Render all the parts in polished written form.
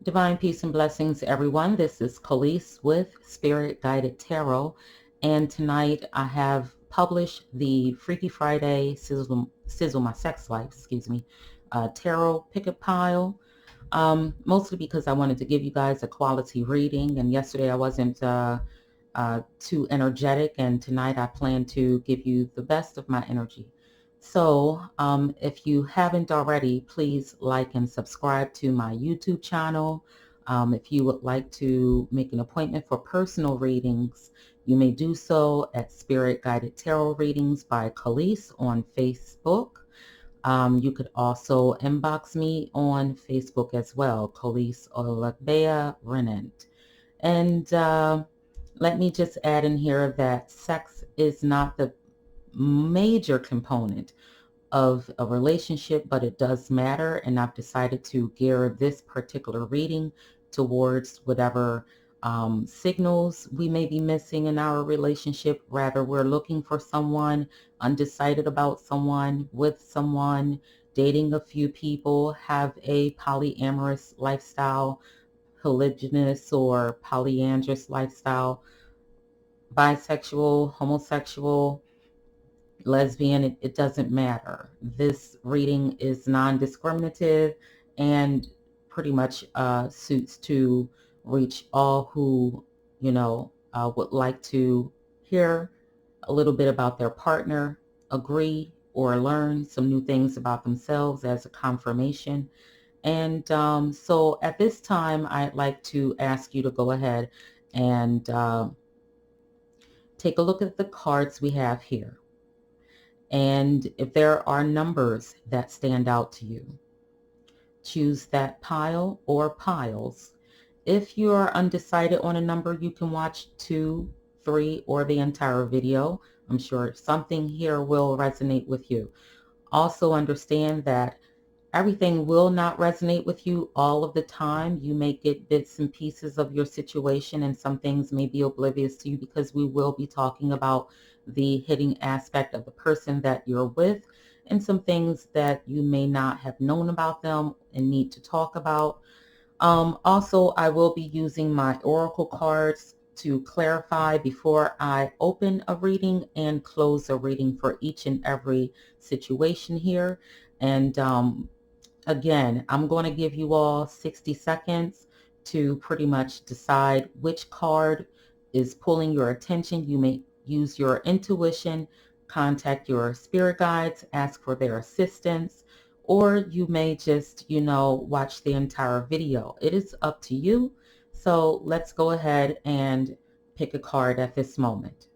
Divine peace and blessings, everyone. This is Collease with Spirit Guided Tarot, and tonight I have published the Freaky Friday Sizzle My Sex Life, tarot picket pile. Mostly because I wanted to give you guys a quality reading, and yesterday I wasn't too energetic, and tonight I plan to give you the best of my energy. So if you haven't already, please like and subscribe to my YouTube channel. If you would like to make an appointment for personal readings, you may do so at Spirit Guided Tarot Readings by Collease on Facebook. You could also inbox me on Facebook as well, Collease Olagbea Renant. And let me just add in here that sex is not the major component of a relationship, but it does matter, and I've decided to gear this particular reading towards whatever signals we may be missing in our relationship. Rather, we're looking for someone, undecided about someone, with someone, dating a few people, have a polyamorous lifestyle, polygynous or polyandrous lifestyle, bisexual, homosexual, lesbian, it doesn't matter. This reading is non-discriminative and pretty much suits to reach all who, would like to hear a little bit about their partner, agree, or learn some new things about themselves as a confirmation. And so at this time, I'd like to ask you to go ahead and take a look at the cards we have here. And if there are numbers that stand out to you, choose that pile or piles. If you are undecided on a number, you can watch 2, 3, or the entire video. I'm sure something here will resonate with you. Also understand that everything will not resonate with you all of the time. You may get bits and pieces of your situation, and some things may be oblivious to you because we will be talking about the hidden aspect of the person that you're with and some things that you may not have known about them and need to talk about. Also, I will be using my oracle cards to clarify before I open a reading and close a reading for each and every situation here. And again, I'm going to give you all 60 seconds to pretty much decide which card is pulling your attention. You may use your intuition, contact your spirit guides, ask for their assistance, or you may just, watch the entire video. It is up to you. So let's go ahead and pick a card at this moment.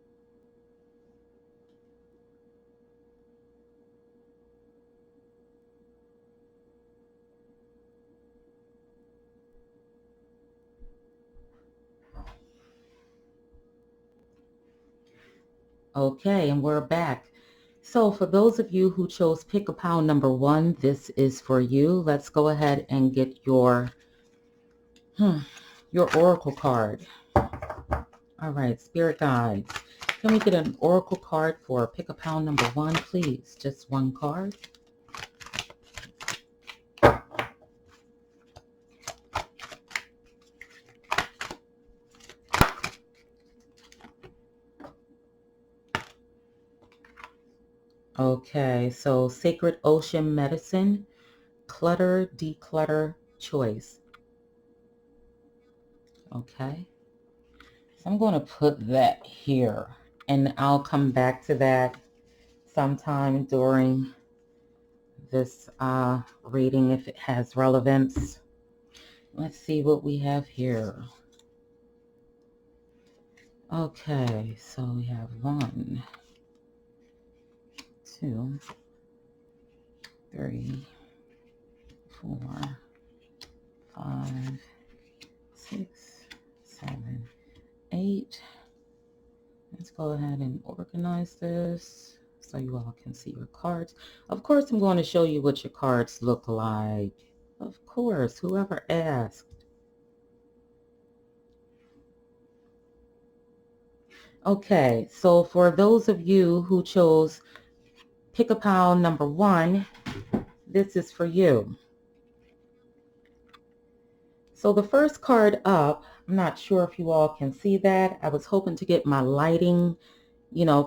Okay, and we're back. So for those of you who chose pick a pile number 1, this is for you. Let's go ahead and get your oracle card. All right, spirit guides. Can we get an oracle card for pick a pile number 1, please? Just one card. Okay, so Sacred Ocean Medicine, Clutter, Declutter, Choice. Okay, so I'm going to put that here, and I'll come back to that sometime during this reading if it has relevance. Let's see what we have here. Okay, so we have 1, 2, 3, 4, 5, 6, 7, 8. Let's go ahead and organize this so you all can see your cards. Of course, I'm going to show you what your cards look like. Of course, whoever asked. Okay, so for those of you who chose pick a pile number 1, this is for you. So the first card up, I'm not sure if you all can see that. I was hoping to get my lighting,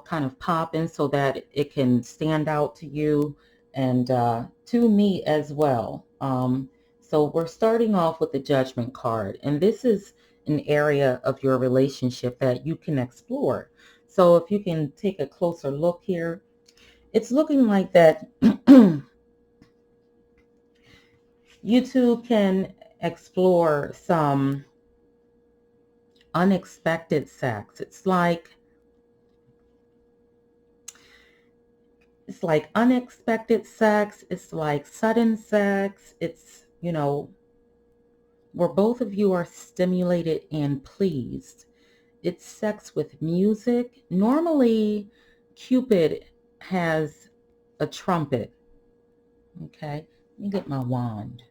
kind of popping so that it can stand out to you and to me as well. So we're starting off with the Judgment card, and this is an area of your relationship that you can explore. So if you can take a closer look here, it's looking like that you two can explore some unexpected sex. It's like unexpected sex. It's like sudden sex. It's, where both of you are stimulated and pleased. It's sex with music. Normally, Cupid has a trumpet. Okay, let me get my wand.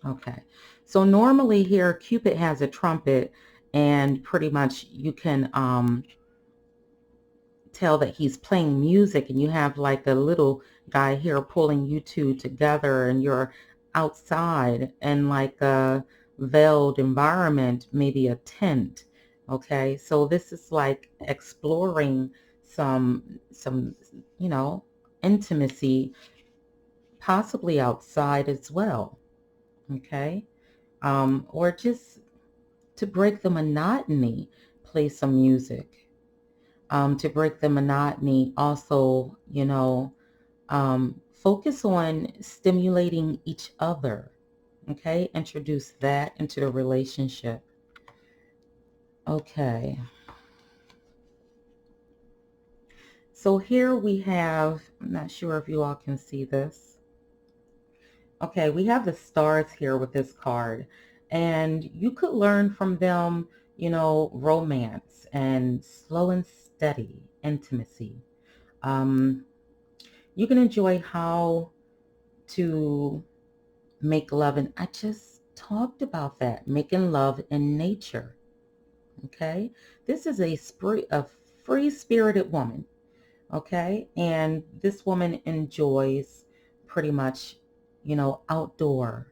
Okay, so normally here, Cupid has a trumpet, and pretty much you can tell that he's playing music, and you have like a little guy here pulling you two together, and you're outside in like a veiled environment, maybe a tent. Okay, so this is like exploring some intimacy, possibly outside as well. Okay, or just to break the monotony, play some music. To break the monotony, also, focus on stimulating each other. Okay, introduce that into the relationship. Okay, so here we have, I'm not sure if you all can see this. Okay, we have the stars here with this card, and you could learn from them, romance and slow and steady intimacy. Um, you can enjoy how to make love, and I just talked about that, making love in nature. Okay, this is a free-spirited woman. Okay, and this woman enjoys pretty much, outdoor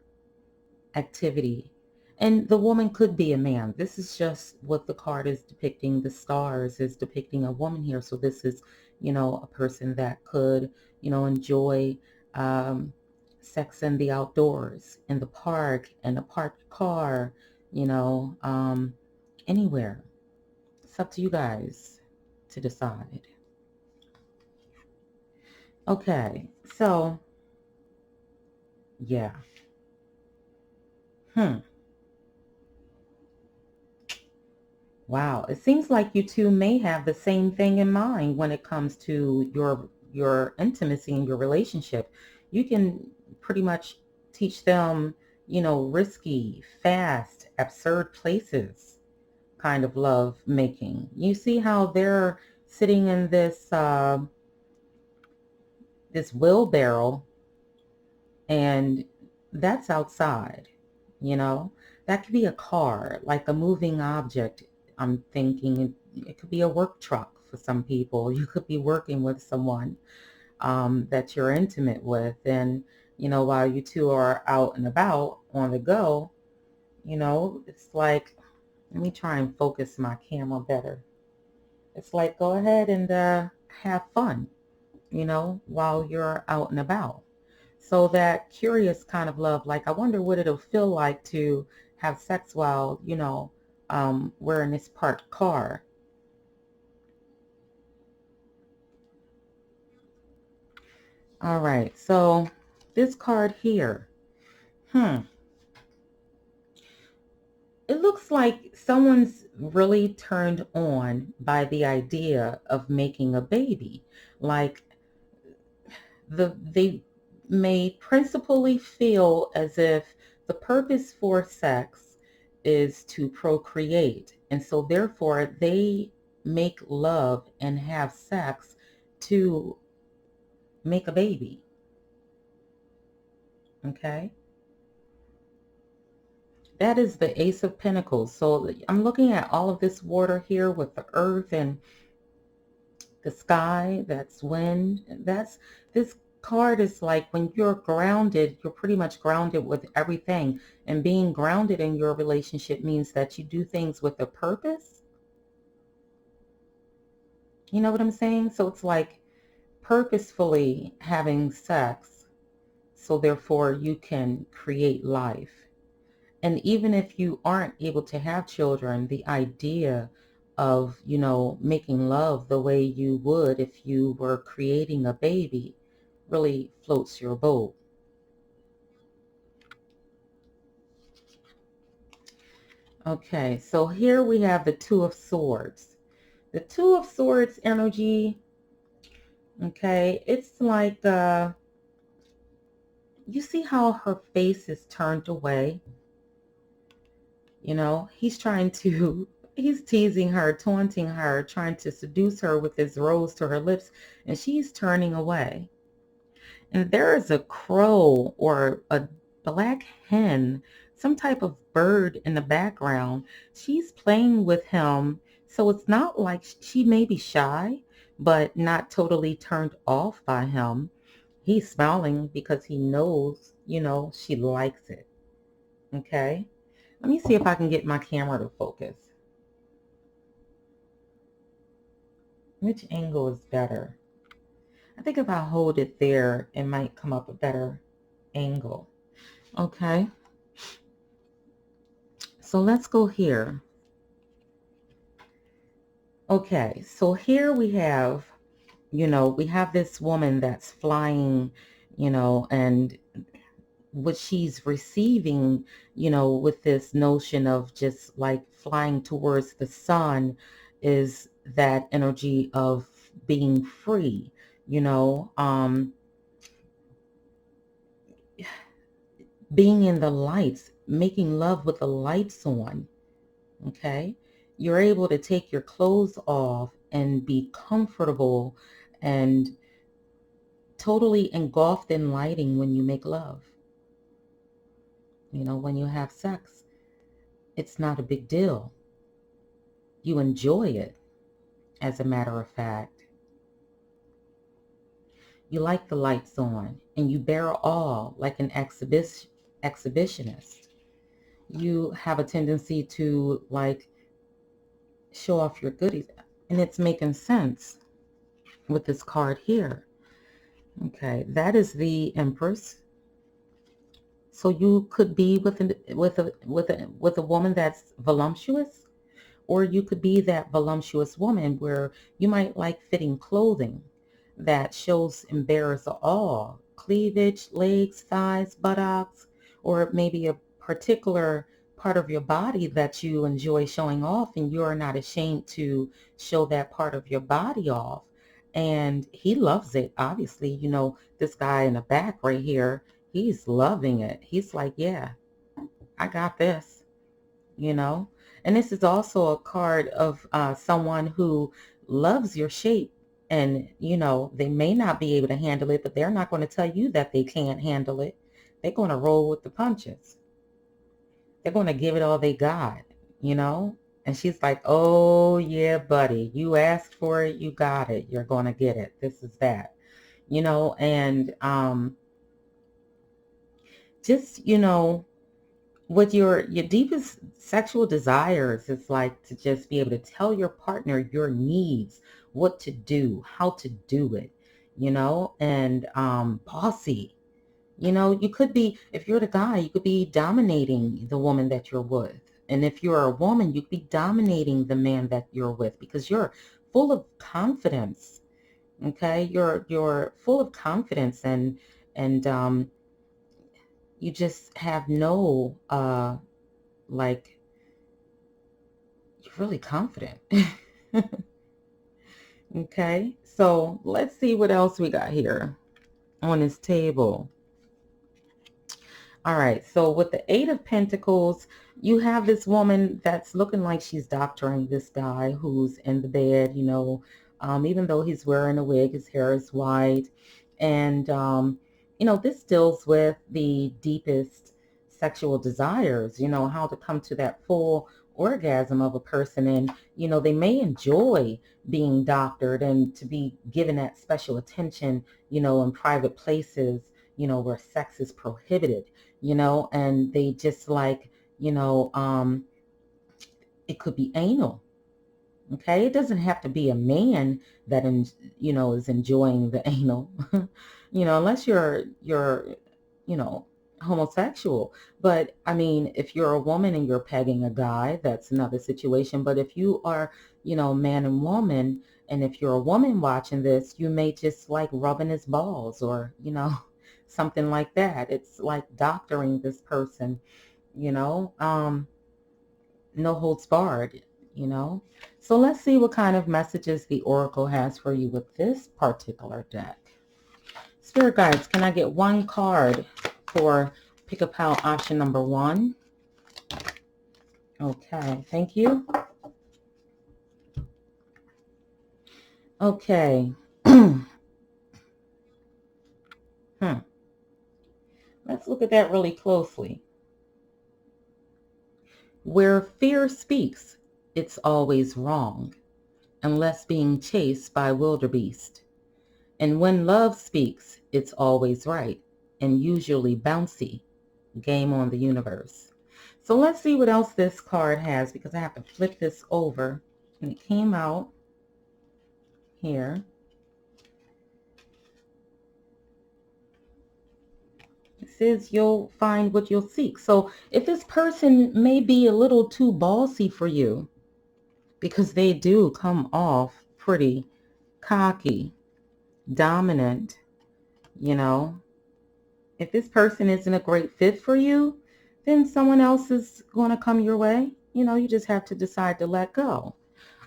activity. And the woman could be a man. This is just what the card is depicting. The stars is depicting a woman here. So this is, a person that could, enjoy um, sex in the outdoors, in the park, in a parked car, anywhere. It's up to you guys to decide. Okay, so yeah. Hmm. Wow, it seems like you two may have the same thing in mind when it comes to your intimacy and your relationship. You can pretty much teach them, risky, fast, absurd places kind of love making. You see how they're sitting in this wheelbarrow, and that's outside, you know. That could be a car, like a moving object. I'm thinking it could be a work truck for some people. You could be working with someone that you're intimate with, and while you two are out and about on the go, it's like, let me try and focus my camera better. It's like, go ahead and have fun, while you're out and about. So that curious kind of love, like, I wonder what it'll feel like to have sex while, we're in this parked car. All right, so this card here, it looks like someone's really turned on by the idea of making a baby. Like, they may principally feel as if the purpose for sex is to procreate, and so therefore they make love and have sex to make a baby. Okay, that is the Ace of Pentacles. So I'm looking at all of this water here with the earth and the sky. That's wind. That's this card is like when you're grounded, you're pretty much grounded with everything. And being grounded in your relationship means that you do things with a purpose. You know what I'm saying? So it's like purposefully having sex, so therefore you can create life. And even if you aren't able to have children, the idea of, making love the way you would if you were creating a baby really floats your boat. Okay, so here we have the Two of Swords. The Two of Swords energy, okay, it's like, you see how her face is turned away? He's trying to, he's teasing her, taunting her, trying to seduce her with his rose to her lips, and she's turning away. And there is a crow or a black hen, some type of bird in the background. She's playing with him. So it's not like she may be shy, but not totally turned off by him. He's smiling because he knows, she likes it. Okay. Let me see if I can get my camera to focus. Which angle is better? I think if I hold it there, it might come up a better angle. Okay. So let's go here. Okay, so here we have this woman that's flying, and what she's receiving, with this notion of just like flying towards the sun is that energy of being free, being in the lights, making love with the lights on. Okay, you're able to take your clothes off and be comfortable and totally engulfed in lighting when you make love. When you have sex, it's not a big deal. You enjoy it, as a matter of fact. You like the lights on and you bear all like an exhibitionist. You have a tendency to like show off your goodies, and it's making sense with this card here. Okay, that is the Empress. So you could be with a woman that's voluptuous, or you could be that voluptuous woman where you might like fitting clothing that shows and bears all cleavage, legs, thighs, buttocks, or maybe a particular part of your body that you enjoy showing off, and you're not ashamed to show that part of your body off. And he loves it. Obviously, this guy in the back right here, he's loving it. He's like, yeah, I got this, you know. And this is also a card of someone who loves your shape. And, they may not be able to handle it, but they're not going to tell you that they can't handle it. They're going to roll with the punches. They're going to give it all they got, you know. And she's like, oh, yeah, buddy, you asked for it. You got it. You're going to get it. This is that, and just, with your deepest sexual desires is like to just be able to tell your partner your needs, what to do, how to do it, and bossy. You could be, if you're the guy, you could be dominating the woman that you're with. And if you're a woman, you could be dominating the man that you're with because you're full of confidence. Okay? You're full of confidence, and you just have no like, you're really confident. Okay, so let's see what else we got here on this table. All right, so with the Eight of Pentacles, you have this woman that's looking like she's doctoring this guy who's in the bed, even though he's wearing a wig, his hair is white. And, this deals with the deepest sexual desires, how to come to that full orgasm of a person, and they may enjoy being doctored and to be given that special attention, in private places, where sex is prohibited, and they just like, it could be anal. Okay, it doesn't have to be a man that is enjoying the anal, unless you're homosexual. But I mean, if you're a woman and you're pegging a guy, that's another situation. But if you are, man and woman, and if you're a woman watching this, you may just like rubbing his balls, or something like that. It's like doctoring this person, no holds barred, you know. So let's see what kind of messages the Oracle has for you with this particular deck. Spirit guides, can I get one card for pick a pal option number 1? Okay, thank you. Okay. Let's look at that really closely. Where fear speaks, it's always wrong, unless being chased by wildebeest. And when love speaks, it's always right, and usually bouncy. Game on the universe. So let's see what else this card has, because I have to flip this over. And it came out here. It says you'll find what you'll seek. So if this person may be a little too ballsy for you, because they do come off pretty cocky, dominant, if this person isn't a great fit for you, then someone else is going to come your way. You just have to decide to let go.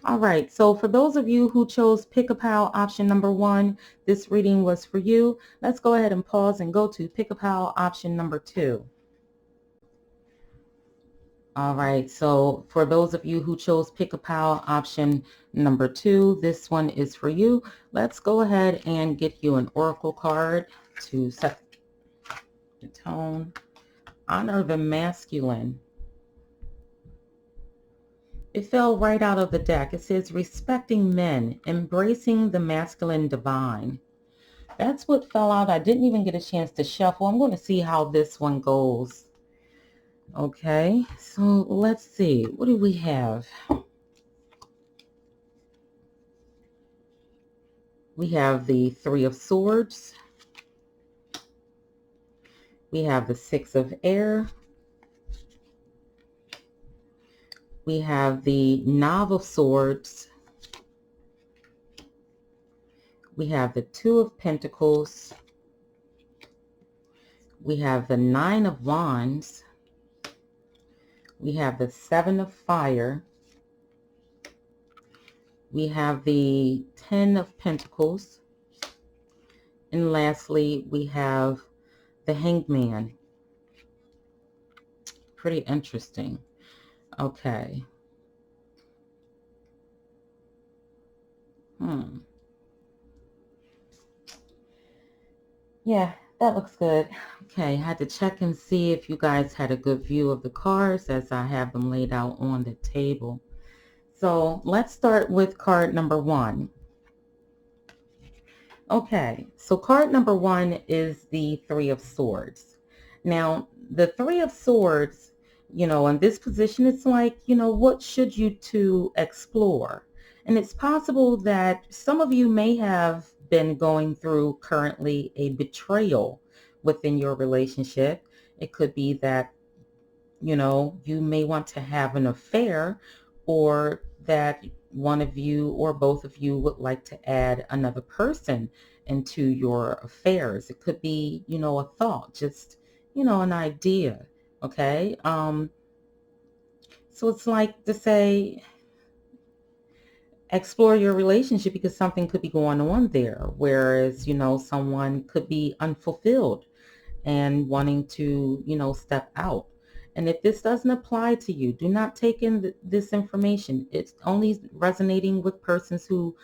All right, so for those of you who chose Pick a Pal option number 1, this reading was for you. Let's go ahead and pause and go to Pick a Pal option number 2. All right, so for those of you who chose Pick a Pal option number 2, this one is for you. Let's go ahead and get you an oracle card to set the tone. Honor the masculine. It fell right out of the deck. It says respecting men, embracing the masculine divine. That's what fell out. I didn't even get a chance to shuffle. I'm going to see how this one goes. Okay, so let's see. What do we have? We have the 3 of Swords. We have the 6 of Air. We have the 9 of Swords. We have the 2 of Pentacles. We have the 9 of Wands. We have the 7 of Fire. We have the 10 of Pentacles. And lastly, we have the Hanged Man. Pretty interesting. Okay. Yeah, that looks good. Okay, I had to check and see if you guys had a good view of the cards as I have them laid out on the table. So let's start with card number 1. Okay, so card number 1 is the 3 of Swords. Now, the 3 of Swords, in this position, it's like, what should you to explore? And it's possible that some of you may have been going through currently a betrayal within your relationship. It could be that, you may want to have an affair, or that one of you or both of you would like to add another person into your affairs. It could be, a thought, just, an idea. Okay. So it's like to say, explore your relationship, because something could be going on there. Whereas, someone could be unfulfilled and wanting to, step out. And if this doesn't apply to you, do not take in this information. It's only resonating with persons who,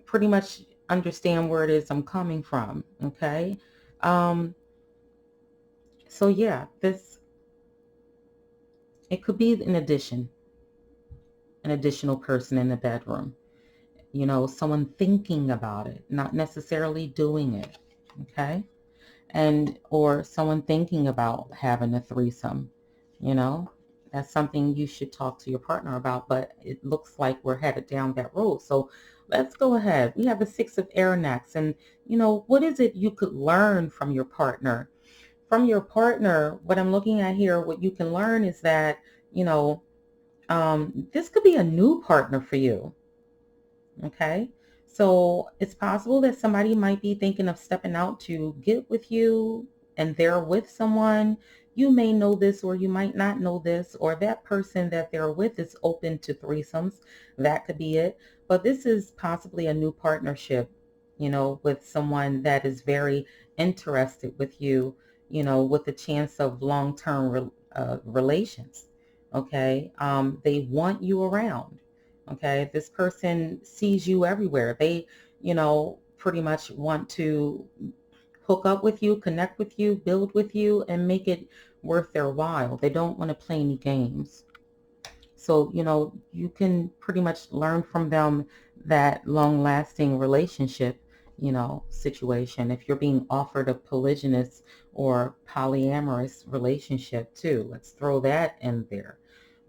pretty much understand where it is I'm coming from. Okay. So yeah, this It could be an additional person in the bedroom. You know, someone thinking about it, not necessarily doing it. Okay. And or someone thinking about having a threesome, you know, that's something you should talk to your partner about, but it looks like we're headed down that road. So let's go ahead. We have the Six of Air next, and you know, what is it you could learn from your partner? From your partner, what I'm looking at here, what you can learn is that, you know, this could be a new partner for you. Okay. So it's possible that somebody might be thinking of stepping out to get with you and they're with someone. You may know this or you might not know this, or that person that they're with is open to threesomes. That could be it. But this is possibly a new partnership, you know, with someone that is very interested with you, you know, with a chance of long-term relations. Okay. They want you around. Okay, this person sees you everywhere. They, you know, pretty much want to hook up with you, connect with you, build with you, and make it worth their while. They don't want to play any games. So, you know, you can pretty much learn from them that long-lasting relationship, you know, situation. If you're being offered a polygynous or polyamorous relationship too, let's throw that in there,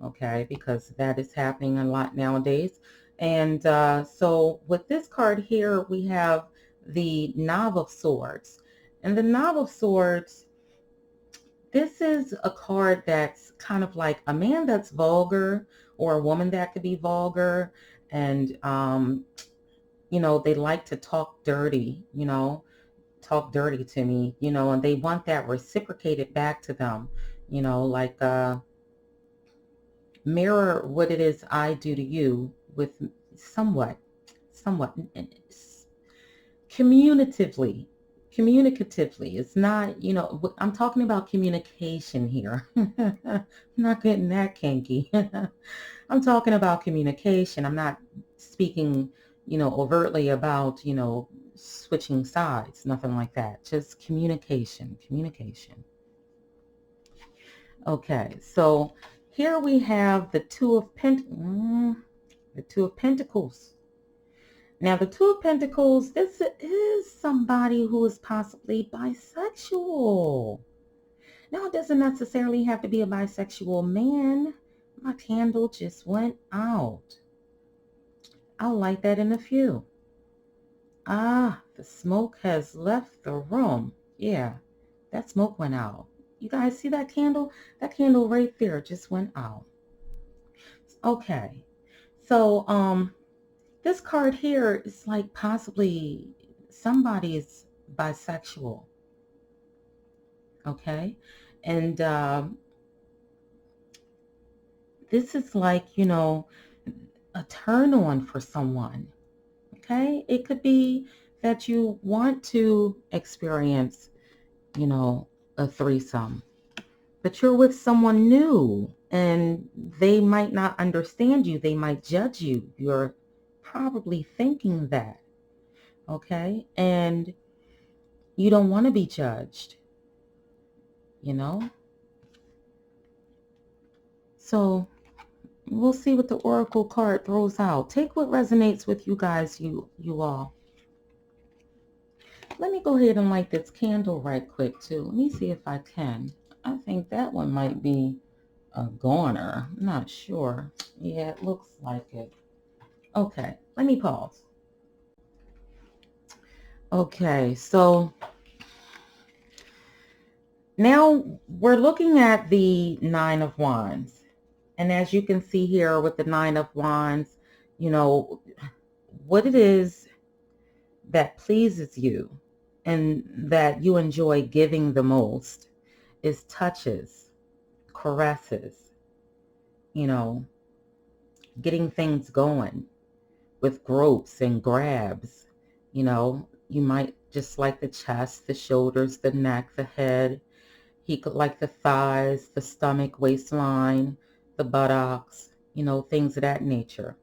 okay, because that is happening a lot nowadays. And so with this card here, we have the Knave of Swords. And the Knave of Swords, this is a card that's kind of like a man that's vulgar or a woman that could be vulgar. And, you know, they like to talk dirty, you know, talk dirty to me, you know, and they want that reciprocated back to them, you know, like mirror what it is I do to you with somewhat communicatively. Communicatively. It's not, you know, I'm talking about communication here. I'm not getting that kinky. I'm talking about communication. I'm not speaking, you know, overtly about, you know, switching sides, nothing like that. Just communication, communication. Okay, so here we have the the Two of Pentacles. Now, the Two of Pentacles, this is somebody who is possibly bisexual. Now, it doesn't necessarily have to be a bisexual man. My candle just went out. I'll light that in a few. Ah, the smoke has left the room. Yeah, that smoke went out. You guys see that candle? That candle right there just went out. Okay. So, this card here is like possibly somebody is bisexual. Okay. And this is like, you know, a turn on for someone. Okay. It could be that you want to experience, you know, a threesome, but you're with someone new and they might not understand you. They might judge you. You're probably thinking that. Okay. And you don't want to be judged, you know? So we'll see what the Oracle card throws out. Take what resonates with you guys, you all. Let me go ahead and light this candle right quick too. Let me see if I can. I think that one might be a goner. I'm not sure. Yeah, it looks like it. Okay, let me pause. Okay, so now we're looking at the Nine of Wands. And as you can see here with the Nine of Wands, you know, what it is that pleases you and that you enjoy giving the most is touches, caresses, you know, getting things going with gropes and grabs. You know, you might just like the chest, the shoulders, the neck, the head. He could like the thighs, the stomach, waistline, the buttocks, you know, things of that nature.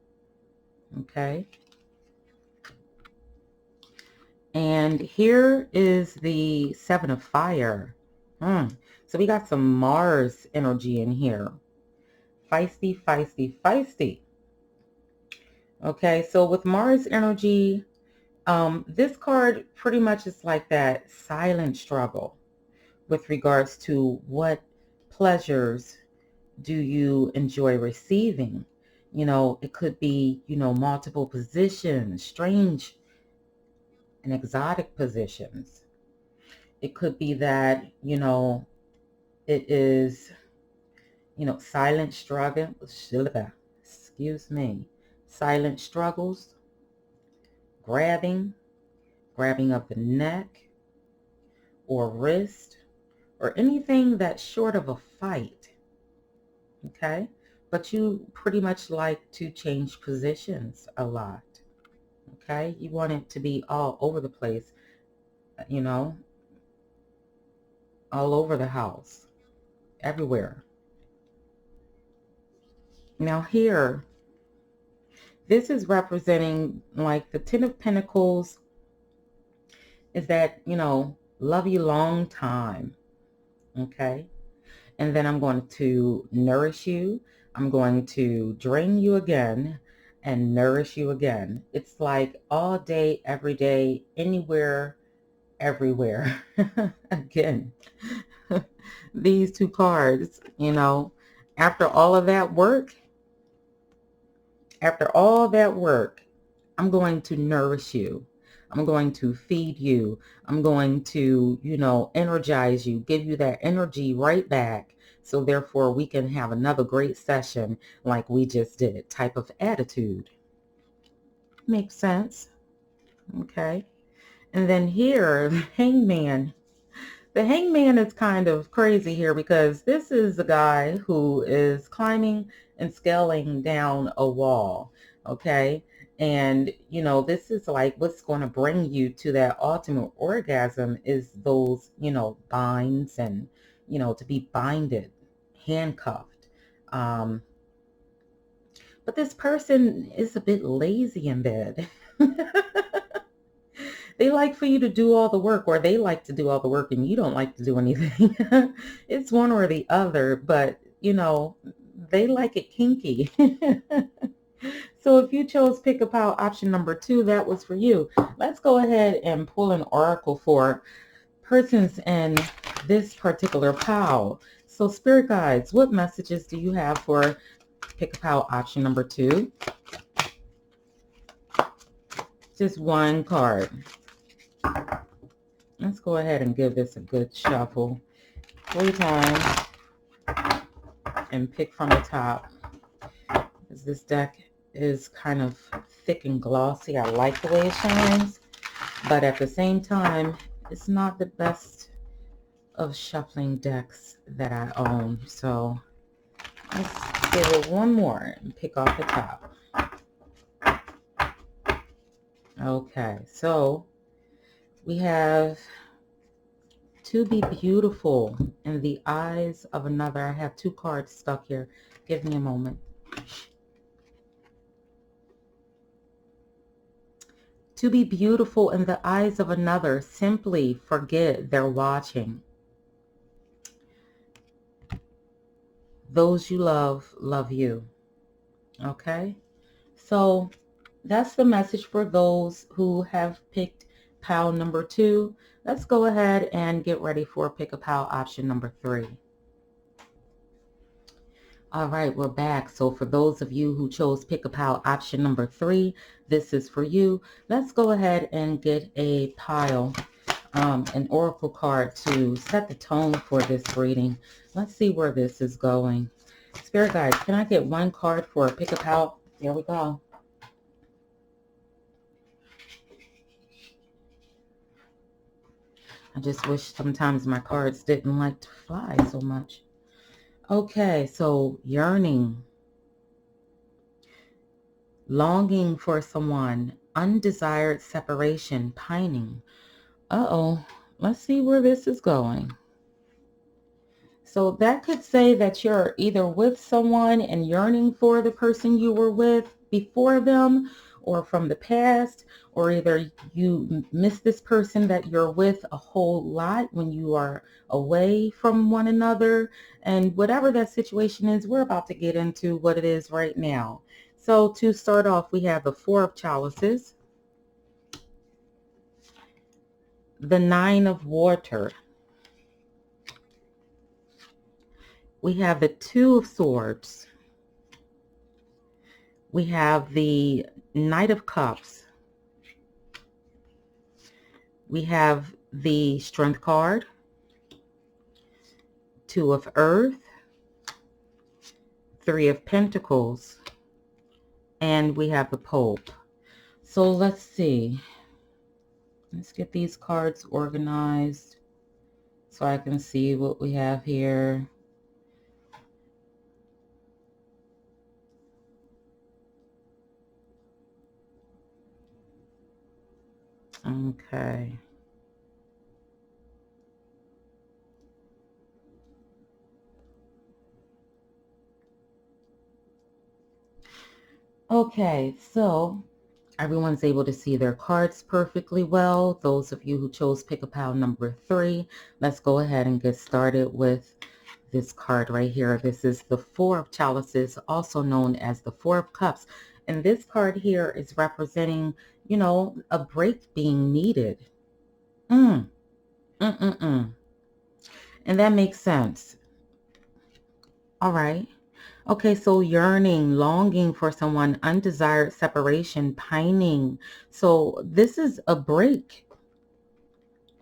Okay. And here is the Seven of Fire. So we got some Mars energy in here. feisty, feisty, feisty. Okay, so with Mars energy, this card pretty much is like that silent struggle with regards to what pleasures do you enjoy receiving. It could be, multiple positions, strange and exotic positions. It could be that, it is, silent struggle, excuse me, silent struggles, grabbing of the neck or wrist or anything that's short of a fight. Okay? But you pretty much like to change positions a lot. Okay? You want it to be all over the place, all over the house, everywhere. Now here, this is representing like the Ten of Pentacles is that, love you long time. Okay? And then I'm going to nourish you. I'm going to drain you again and nourish you again. It's like all day, every day, anywhere, everywhere. Again, these two cards, after all that work, I'm going to nourish you. I'm going to feed you. I'm going to, energize you, give you that energy right back. So therefore we can have another great session like we just did, type of attitude. Makes sense. Okay. And then here, the Hangman. The Hangman is kind of crazy here because this is a guy who is climbing and scaling down a wall. Okay. And, this is like what's going to bring you to that ultimate orgasm is those, binds and, to be binded, handcuffed. But this person is a bit lazy in bed. They like for you to do all the work, or they like to do all the work and you don't like to do anything. It's one or the other, but, they like it kinky. So if you chose pick a pile option number 2, that was for you. Let's go ahead and pull an oracle for persons in this particular pile. So spirit guides, what messages do you have for pick a pile option number 2? Just one card. Let's go ahead and give this a good shuffle 3 times and pick from the top. Because this deck is kind of thick and glossy. I like the way it shines, but at the same time, it's not the best of shuffling decks that I own. So let's give it one more and pick off the top. Okay, so we have to be beautiful in the eyes of another. I have 2 cards stuck here. Give me a moment. To be beautiful in the eyes of another, simply forget they're watching. Those you love you. Okay? So that's the message for those who have picked pile number 2. Let's go ahead and get ready for pick a pile option number 3. All right, we're back. So for those of you who chose pick a pile option number 3, this is for you. Let's go ahead and get a pile, an oracle card to set the tone for this reading. Let's see where this is going. Spirit guides, can I get one card for pick a pile? There we go. I just wish sometimes my cards didn't like to fly so much. Okay, so yearning, longing for someone, undesired separation, pining. Uh-oh, let's see where this is going. So that could say that you're either with someone and yearning for the person you were with before them, or from the past, or either you miss this person that you're with a whole lot when you are away from one another. And whatever that situation is, we're about to get into what it is right now. So to start off, we have the Four of Chalices, the Nine of Water, we have the Two of Swords, we have the Knight of Cups, we have the Strength card, Two of Earth, Three of Pentacles, and we have the Pope. So let's see. Let's get these cards organized so I can see what we have here. Okay. Okay, so everyone's able to see their cards perfectly well. Those of you who chose pick a pile number 3, let's go ahead and get started with this card right here. This is the Four of Chalices, also known as the Four of Cups. And this card here is representing, you know, a break being needed. And that makes sense. All right. Okay, so yearning, longing for someone, undesired separation, pining. So this is a break.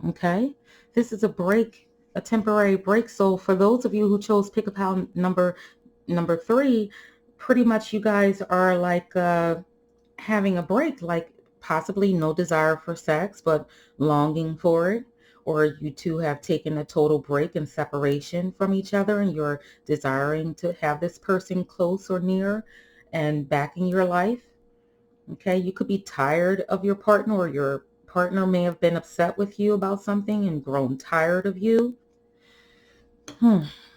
Okay, this is a break, a temporary break. So for those of you who chose pick a pile number 3, pretty much you guys are like having a break, like possibly no desire for sex, but longing for it. Or you two have taken a total break and separation from each other, and you're desiring to have this person close or near and back in your life. Okay, you could be tired of your partner, or your partner may have been upset with you about something and grown tired of you.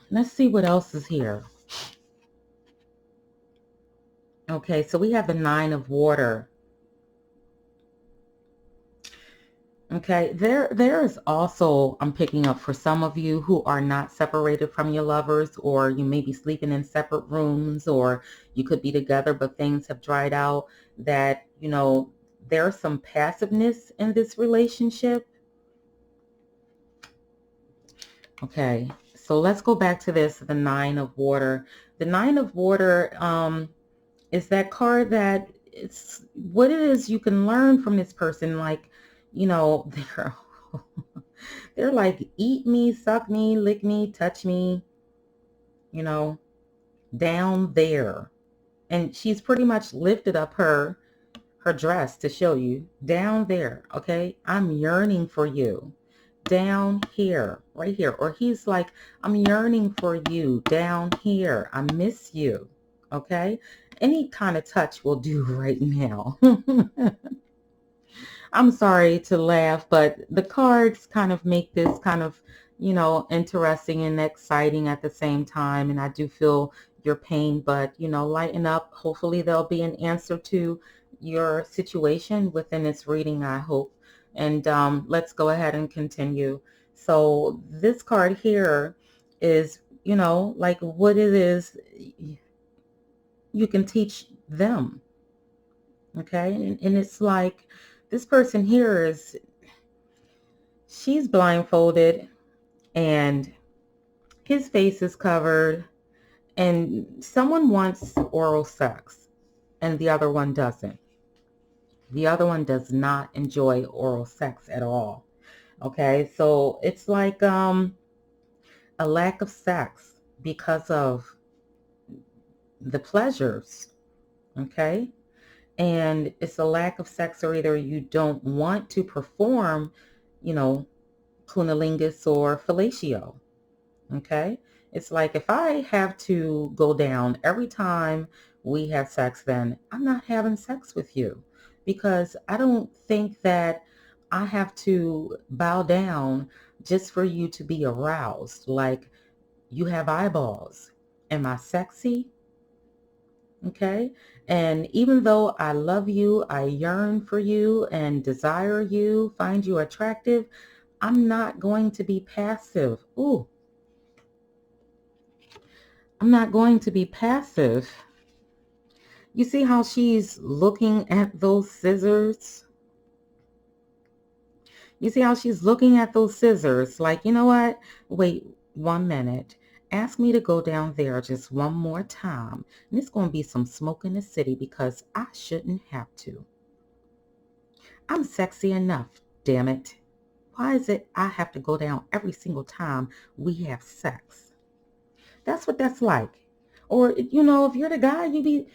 Let's see what else is here. Okay, so we have the Nine of Water. Okay, there is also, I'm picking up for some of you who are not separated from your lovers, or you may be sleeping in separate rooms, or you could be together but things have dried out, that, you know, there's some passiveness in this relationship. Okay, so let's go back to this, the Nine of Water. The Nine of Water is that card that it's what it is you can learn from this person. Like, you know, they're like, eat me, suck me, lick me, touch me, you know, down there. And she's pretty much lifted up her dress to show you down there. Okay, I'm yearning for you down here, right here. Or he's like, I'm yearning for you down here. I miss you. Okay, any kind of touch will do right now. I'm sorry to laugh, but the cards kind of make this kind of, you know, interesting and exciting at the same time. And I do feel your pain, but, you know, lighten up. Hopefully there'll be an answer to your situation within this reading, I hope. And let's go ahead and continue. So this card here is, you know, like what it is you can teach them. Okay. And it's like this person here is, she's blindfolded and his face is covered, and someone wants oral sex and the other one doesn't. The other one does not enjoy oral sex at all. Okay, so it's like a lack of sex because of the pleasures. Okay, and it's a lack of sex, or either you don't want to perform, you know, cunnilingus or fellatio. Okay, it's like, if I have to go down every time we have sex, then I'm not having sex with you, because I don't think that I have to bow down just for you to be aroused. Like, you have eyeballs. Am I sexy? Okay. And even though I love you, I yearn for you and desire you, find you attractive, I'm not going to be passive. Ooh, I'm not going to be passive. You see how she's looking at those scissors? You see how she's looking at those scissors? Like, you know what? Wait 1 minute. Ask me to go down there just one more time. And it's going to be some smoke in the city because I shouldn't have to. I'm sexy enough, damn it. Why is it I have to go down every single time we have sex? That's what that's like. Or, if you're the guy, you be,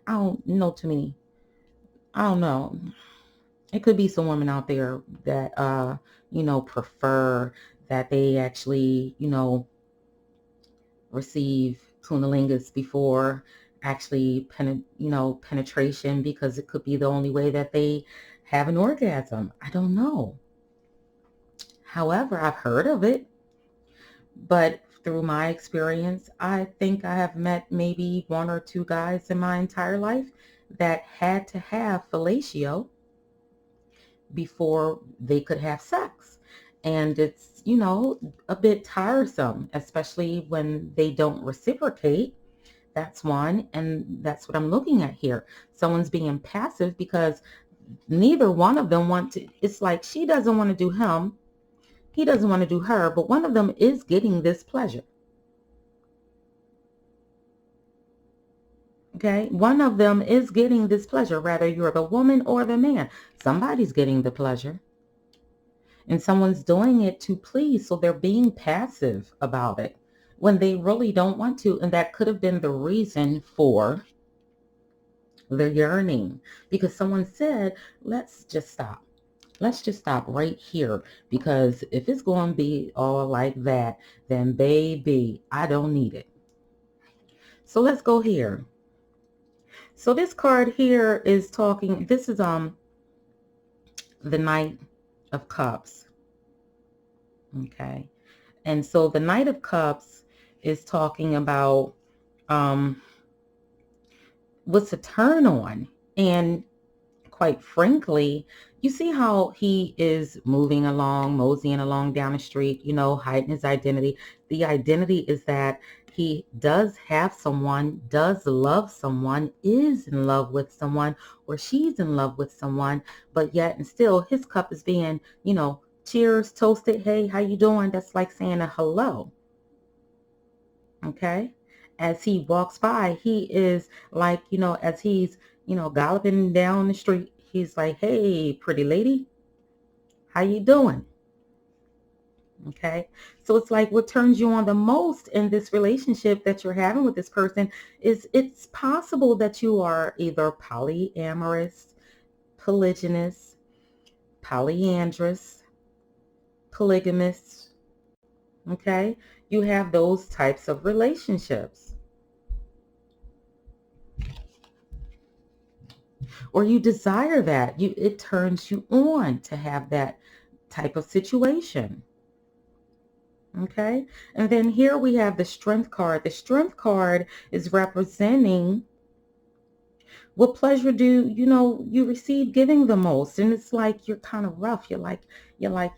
I don't know too many. I don't know. It could be some women out there that, prefer that they actually, receive cunnilingus before actually, penetration because it could be the only way that they have an orgasm. I don't know. However, I've heard of it, but through my experience, I think I have met maybe one or two guys in my entire life that had to have fellatio before they could have sex. And it's, a bit tiresome, especially when they don't reciprocate. That's one. And that's what I'm looking at here. Someone's being passive because neither one of them want to. It's like she doesn't want to do him. He doesn't want to do her, but one of them is getting this pleasure. Okay. One of them is getting this pleasure, whether you're the woman or the man. Somebody's getting the pleasure. And someone's doing it to please, so they're being passive about it when they really don't want to. And that could have been the reason for the yearning, because someone said, let's just stop. Let's just stop right here, because if it's going to be all like that, then baby, I don't need it. So let's go here. So this card here is talking, this is the Knight of Cups. Okay. And so the Knight of Cups is talking about what's a turn on. And quite frankly, you see how he is moving along, moseying along down the street, hiding his identity. The identity is that he does have someone, does love someone, is in love with someone, or she's in love with someone, but yet and still his cup is being, cheers, toasted, hey, how you doing? That's like saying a hello. Okay. As he walks by, he is like, as he's, galloping down the street, he's like, hey, pretty lady, how you doing? Okay. So it's like what turns you on the most in this relationship that you're having with this person is it's possible that you are either polyamorous, polygynous, polyandrous, polygamous. Okay. You have those types of relationships. Or you desire that. It turns you on to have that type of situation. Okay. And then here we have the Strength card. The Strength card is representing what pleasure do you receive giving the most. And it's like you're kind of rough. You're like,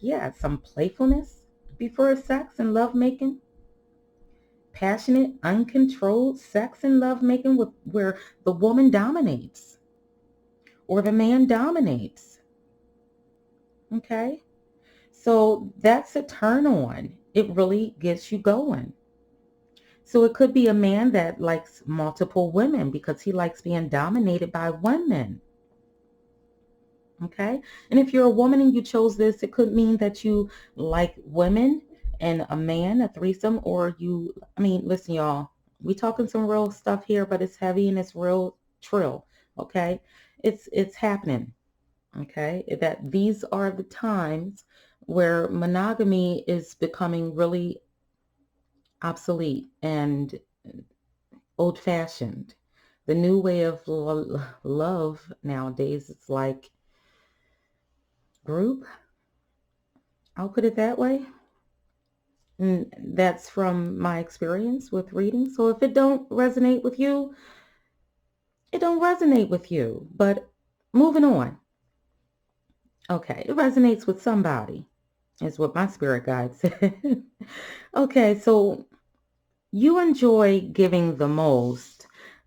yeah, some playfulness before sex and love making. Passionate, uncontrolled sex and love making where the woman dominates or the man dominates. Okay. So that's a turn on. It really gets you going. So it could be a man that likes multiple women because he likes being dominated by women. Okay. And if you're a woman and you chose this, it could mean that you like women and a man, a threesome, or listen, y'all, we talking some real stuff here, but it's heavy and it's real trill. Okay. It's happening. Okay. That these are the times where monogamy is becoming really obsolete and old-fashioned. The new way of love nowadays, it's like group. I'll put it that way. And that's from my experience with reading. So if it don't resonate with you, it don't resonate with you, but moving on. Okay, it resonates with somebody, is what my spirit guide said. Okay, so you enjoy giving the most.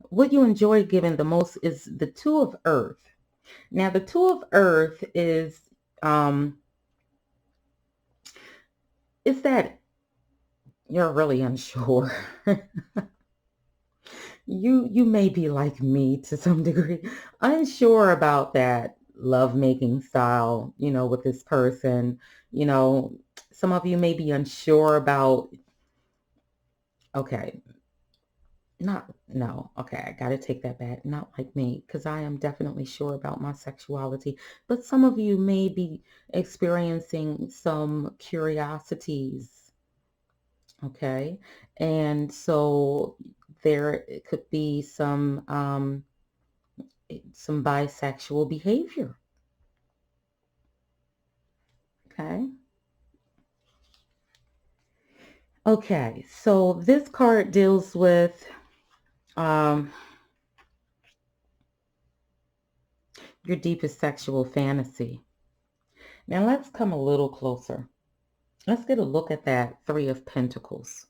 What you enjoy giving the most is the Two of Earth. Now, the Two of Earth is that you're really unsure. You may be like me to some degree, unsure about that lovemaking style, with this person. You know, some of you may be unsure about, okay, not, no, okay, I gotta take that back. Not like me, because I am definitely sure about my sexuality. But some of you may be experiencing some curiosities, okay? And so there could be some bisexual behavior, okay? Okay, so this card deals with um, your deepest sexual fantasy. Now let's come a little closer. Let's get a look at that Three of Pentacles.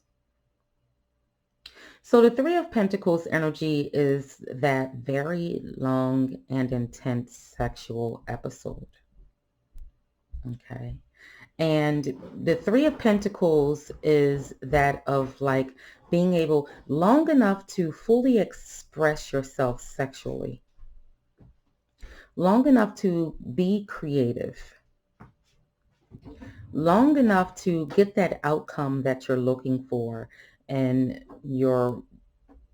So the Three of Pentacles energy is that very long and intense sexual episode. Okay. And the Three of Pentacles is that of like being able long enough to fully express yourself sexually, long enough to be creative, long enough to get that outcome that you're looking for in your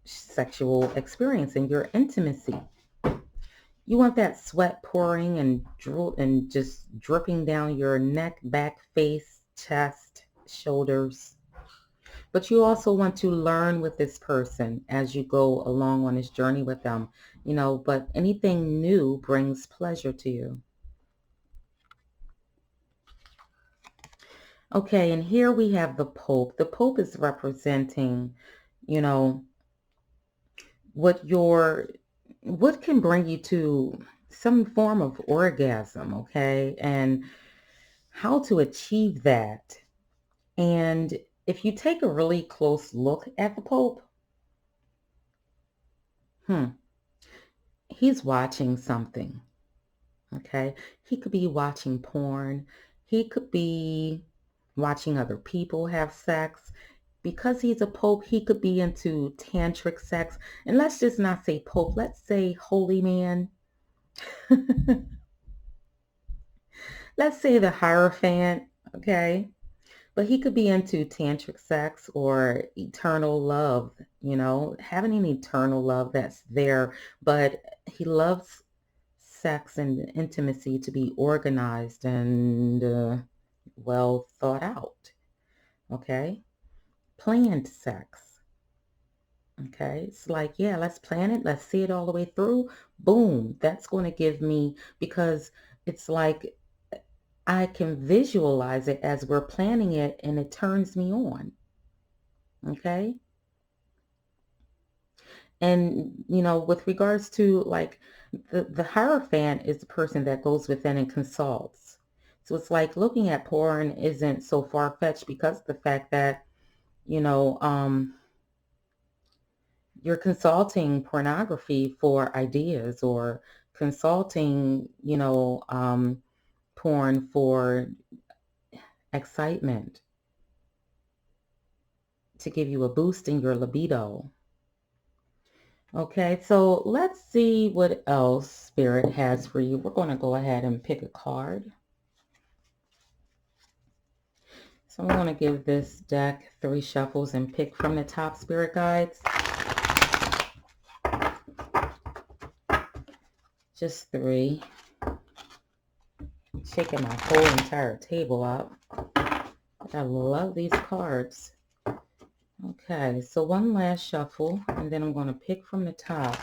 sexual experience and your intimacy. You want that sweat pouring and drool and just dripping down your neck, back, face, chest, shoulders. But you also want to learn with this person as you go along on this journey with them, but anything new brings pleasure to you. Okay, and here we have the Pope. The Pope is representing, you know, what can bring you to some form of orgasm, okay? And how to achieve that. And if you take a really close look at the Pope, he's watching something, okay? He could be watching porn. He could be watching other people have sex. Because he's a Pope, he could be into tantric sex. And let's just not say Pope, let's say holy man. Let's say the Hierophant, okay? But he could be into tantric sex or eternal love, having an eternal love that's there, but he loves sex and intimacy to be organized and well thought out, okay? Planned sex, okay? It's like, yeah, let's plan it. Let's see it all the way through. Boom. That's going to give me, because it's like I can visualize it as we're planning it and it turns me on. Okay. And, with regards to like the Hierophant is the person that goes within and consults. So it's like looking at porn isn't so far-fetched because of the fact that, you know, um, you're consulting pornography for ideas or consulting, porn for excitement, to give you a boost in your libido. Okay, so let's see what else Spirit has for you. We're going to go ahead and pick a card. So I'm going to give this deck 3 shuffles and pick from the top, Spirit Guides. Just 3. Shaking my whole entire table up. I love these cards. Okay, so one last shuffle, and then I'm going to pick from the top.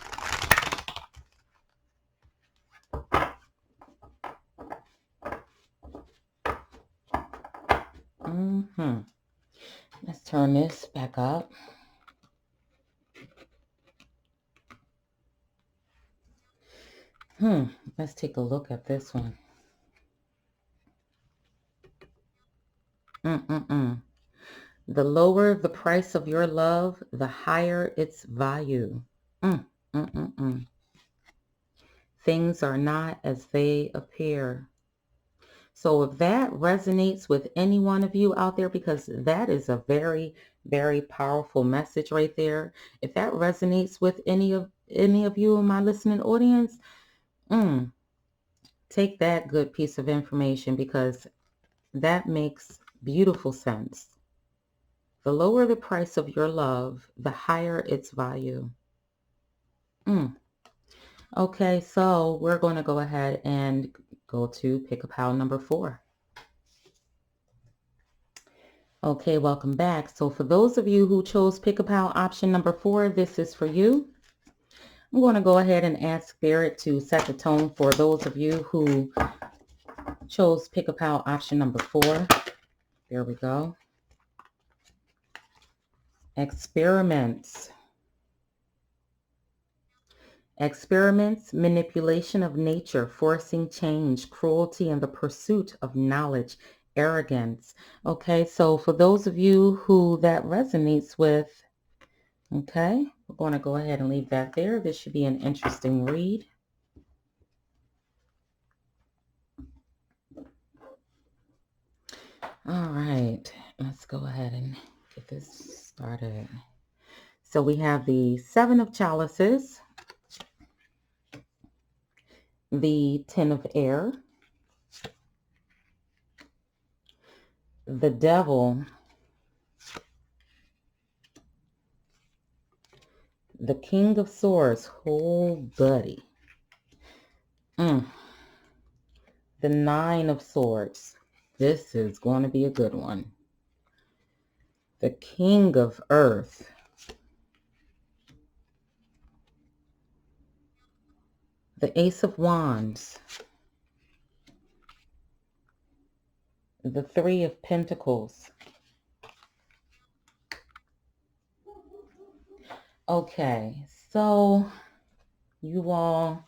Let's turn this back up. Let's take a look at this one. The lower the price of your love, the higher its value. Mm, mm, mm, mm. Things are not as they appear. So if that resonates with any one of you out there, because that is a very, very powerful message right there. If that resonates with any of you in my listening audience, take that good piece of information, because that makes beautiful sense. The lower the price of your love, the higher its value. Okay, so we're going to go ahead and go to pick a pile number 4. Okay, welcome back. So for those of you who chose pick a pile option number 4, this is for you. I'm going to go ahead and ask Spirit to set the tone for those of you who chose pick a pile option number 4. There we go. Experiments. Experiments, manipulation of nature, forcing change, cruelty in the pursuit of knowledge, arrogance. Okay, so for those of you who that resonates with, okay, we're going to go ahead and leave that there. This should be an interesting read. All right, let's go ahead and get this started. So we have the 7 of Chalices, the 10 of Air, the Devil, the King of Swords, oh buddy, the 9 of Swords. This is going to be a good one. The King of Earth, the Ace of Wands, the 3 of Pentacles. Okay, so you all,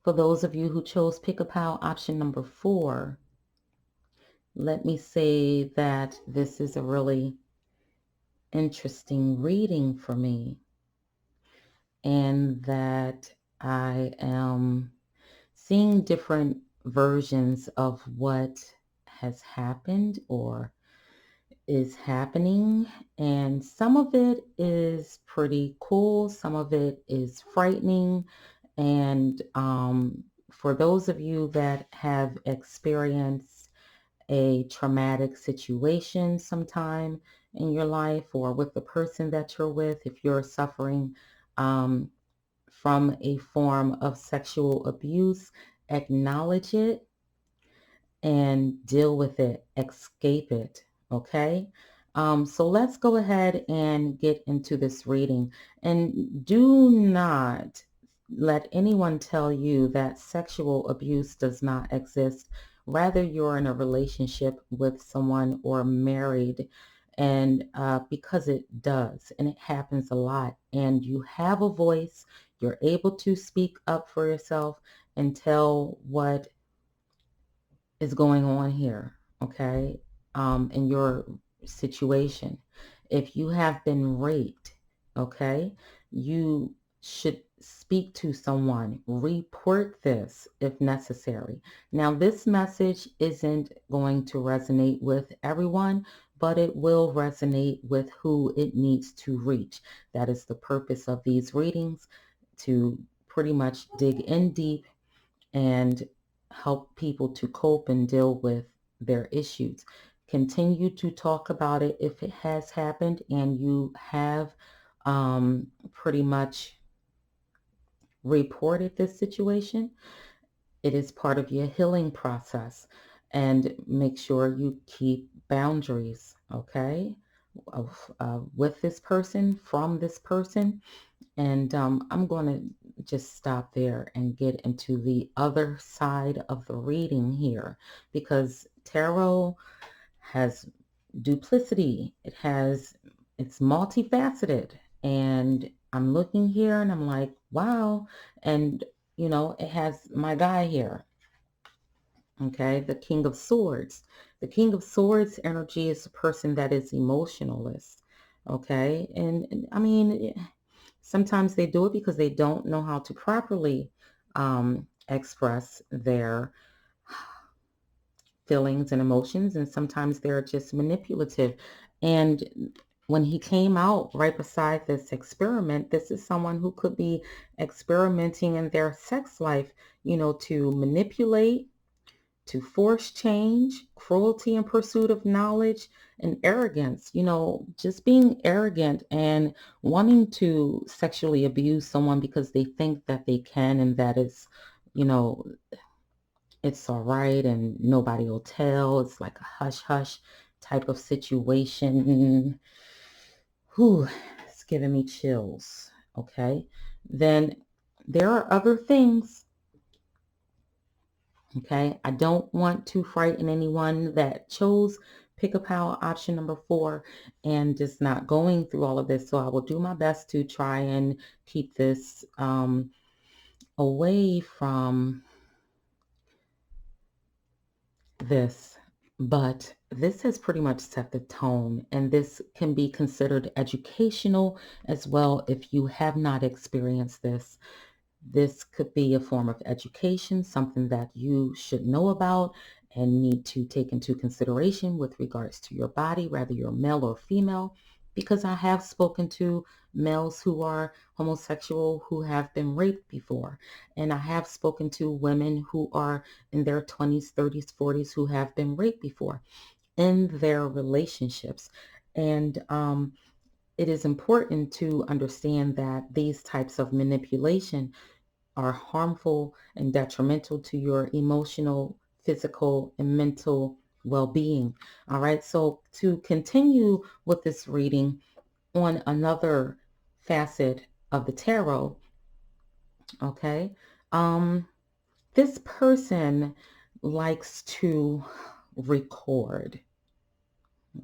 for those of you who chose pick a pile option number 4, let me say that this is a really interesting reading for me, and that I am seeing different versions of what has happened or is happening, and some of it is pretty cool, some of it is frightening, and for those of you that have experienced a traumatic situation sometime in your life, or with the person that you're with, if you're suffering from a form of sexual abuse, acknowledge it and deal with it, escape it, okay? So let's go ahead and get into this reading. And do not let anyone tell you that sexual abuse does not exist. Rather, you're in a relationship with someone or married, and because it does, and it happens a lot, and you have a voice, you're able to speak up for yourself and tell what is going on here, okay, in your situation. If you have been raped, okay, you should speak to someone, report this if necessary. Now, this message isn't going to resonate with everyone, but it will resonate with who it needs to reach. That is the purpose of these readings, to pretty much dig in deep and help people to cope and deal with their issues. Continue to talk about it if it has happened and you have pretty much reported this situation. It is part of your healing process, and make sure you keep boundaries, okay, with this person, from this person. And I'm going to just stop there and get into the other side of the reading here, because tarot has duplicity. It's multifaceted. And I'm looking here and I'm like, wow. And, it has my guy here. Okay, the King of Swords. The King of Swords energy is a person that is emotionalist. Okay, and I mean, sometimes they do it because they don't know how to properly express their feelings and emotions, and sometimes they're just manipulative. And when he came out right beside this experiment, this is someone who could be experimenting in their sex life, to manipulate, to force change, cruelty in pursuit of knowledge, and arrogance. Just being arrogant and wanting to sexually abuse someone because they think that they can, and that is, you know, it's all right and nobody will tell. It's like a hush hush type of situation. Whew, it's giving me chills. Okay. Then there are other things. Okay. I don't want to frighten anyone that chose pick a pal option number 4 and just not going through all of this. So I will do my best to try and keep this away from this, but this has pretty much set the tone, and this can be considered educational as well. If you have not experienced this, this could be a form of education, something that you should know about and need to take into consideration with regards to your body, whether you're male or female, because I have spoken to males who are homosexual who have been raped before. And I have spoken to women who are in their 20s, 30s, 40s who have been raped before in their relationships. And it is important to understand that these types of manipulation are harmful and detrimental to your emotional, physical, and mental well-being. All right. So to continue with this reading on another facet of the tarot, okay, this person likes to record.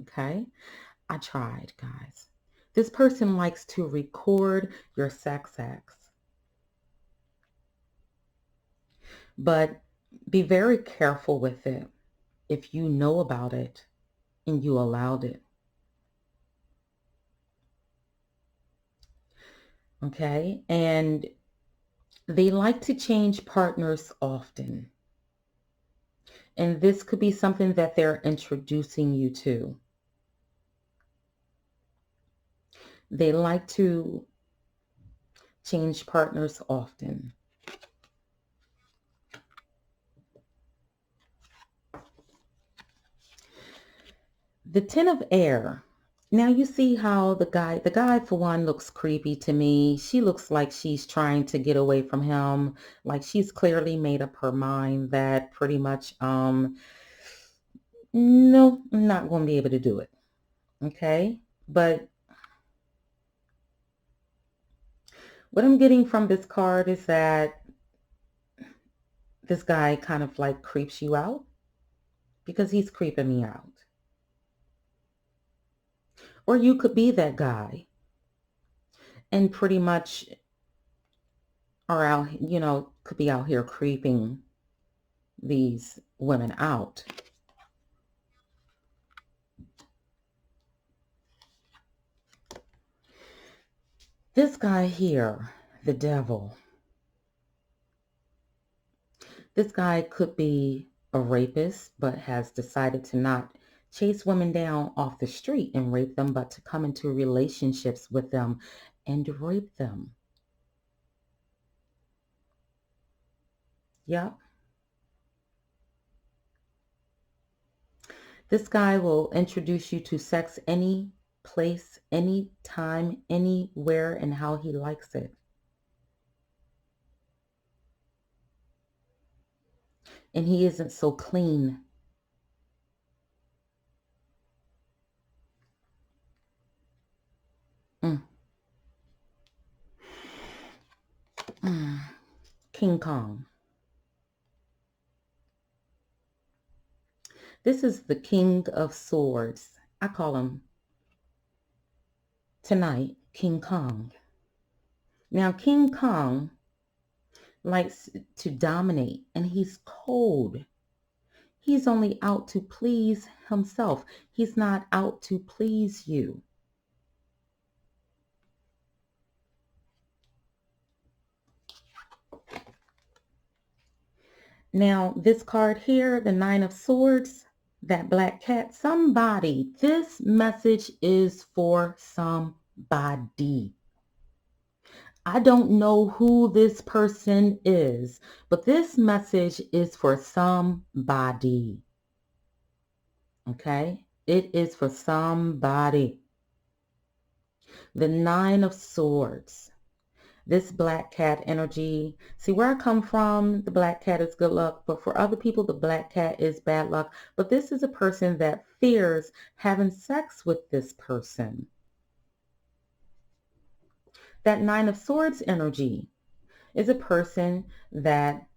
Okay. I tried, guys. This person likes to record your sex acts. But be very careful with it if you know about it and you allowed it. Okay? And they like to change partners often. And this could be something that they're introducing you to. They like to change partners often. The Ten of Air. Now you see how the guy for one looks creepy to me. She looks like she's trying to get away from him. Like she's clearly made up her mind that pretty much, no, I'm not going to be able to do it. Okay. But what I'm getting from this card is that this guy kind of like creeps you out because he's creeping me out. Or you could be that guy and pretty much are out, could be out here creeping these women out. This guy here, the devil, this guy could be a rapist, but has decided to not chase women down off the street and rape them, but to come into relationships with them and rape them. Yep. This guy will introduce you to sex any place, any time, anywhere, and how he likes it. And he isn't so clean. Mm. Mm. King Kong. This is the King of Swords I call him tonight King Kong. Now, King Kong likes to dominate, and he's cold. He's only out to please himself. He's not out to please you. Now, this card here, the Nine of Swords, that black cat, somebody, this message is for somebody. I don't know who this person is, but this message is for somebody. Okay? It is for somebody. The Nine of Swords. This black cat energy. See, where I come from, the black cat is good luck, but for other people, the black cat is bad luck. But this is a person that fears having sex with this person. That Nine of Swords energy is a person that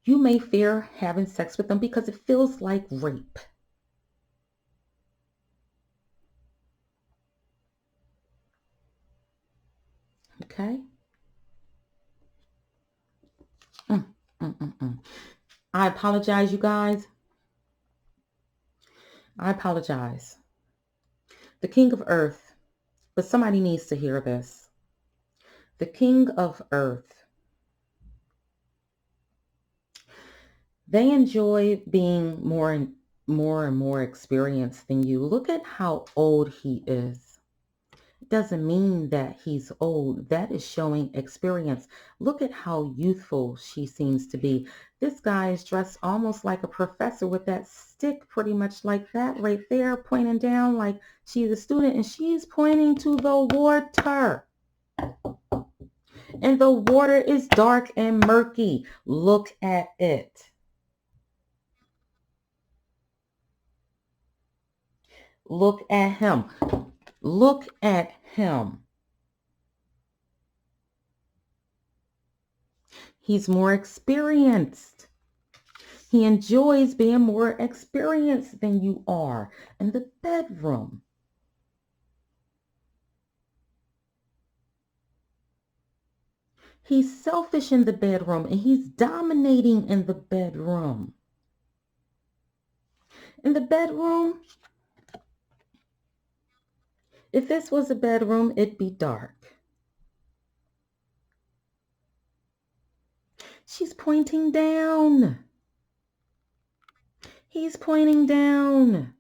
you may fear having sex with them because it feels like rape. Okay? I apologize, you guys. I apologize. The King of Earth, but somebody needs to hear this. The King of Earth. They enjoy being more and more experienced than you. Look at how old he is. It doesn't mean that he's old. That is showing experience. Look at how youthful she seems to be. This guy is dressed almost like a professor with that stick, pretty much like that right there, pointing down like she's a student, and she's pointing to the water. And the water is dark and murky. Look at it. Look at him. Look at him. He's more experienced. He enjoys being more experienced than you are in the bedroom. He's selfish in the bedroom and he's dominating in the bedroom. In the bedroom, if this was a bedroom, it'd be dark. She's pointing down. He's pointing down.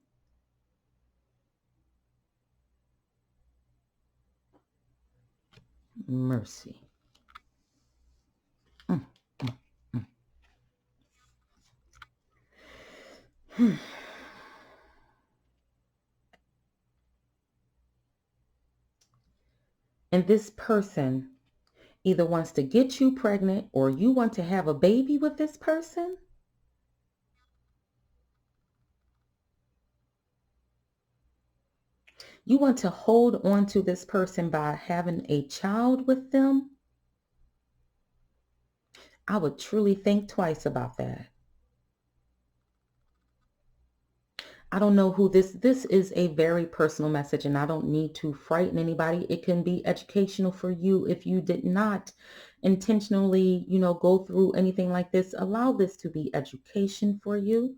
Mercy. And this person either wants to get you pregnant or you want to have a baby with this person. You want to hold on to this person by having a child with them. I would truly think twice about that. I don't know who this is a very personal message, and I don't need to frighten anybody. It can be educational for you if you did not intentionally, go through anything like this. Allow this to be education for you.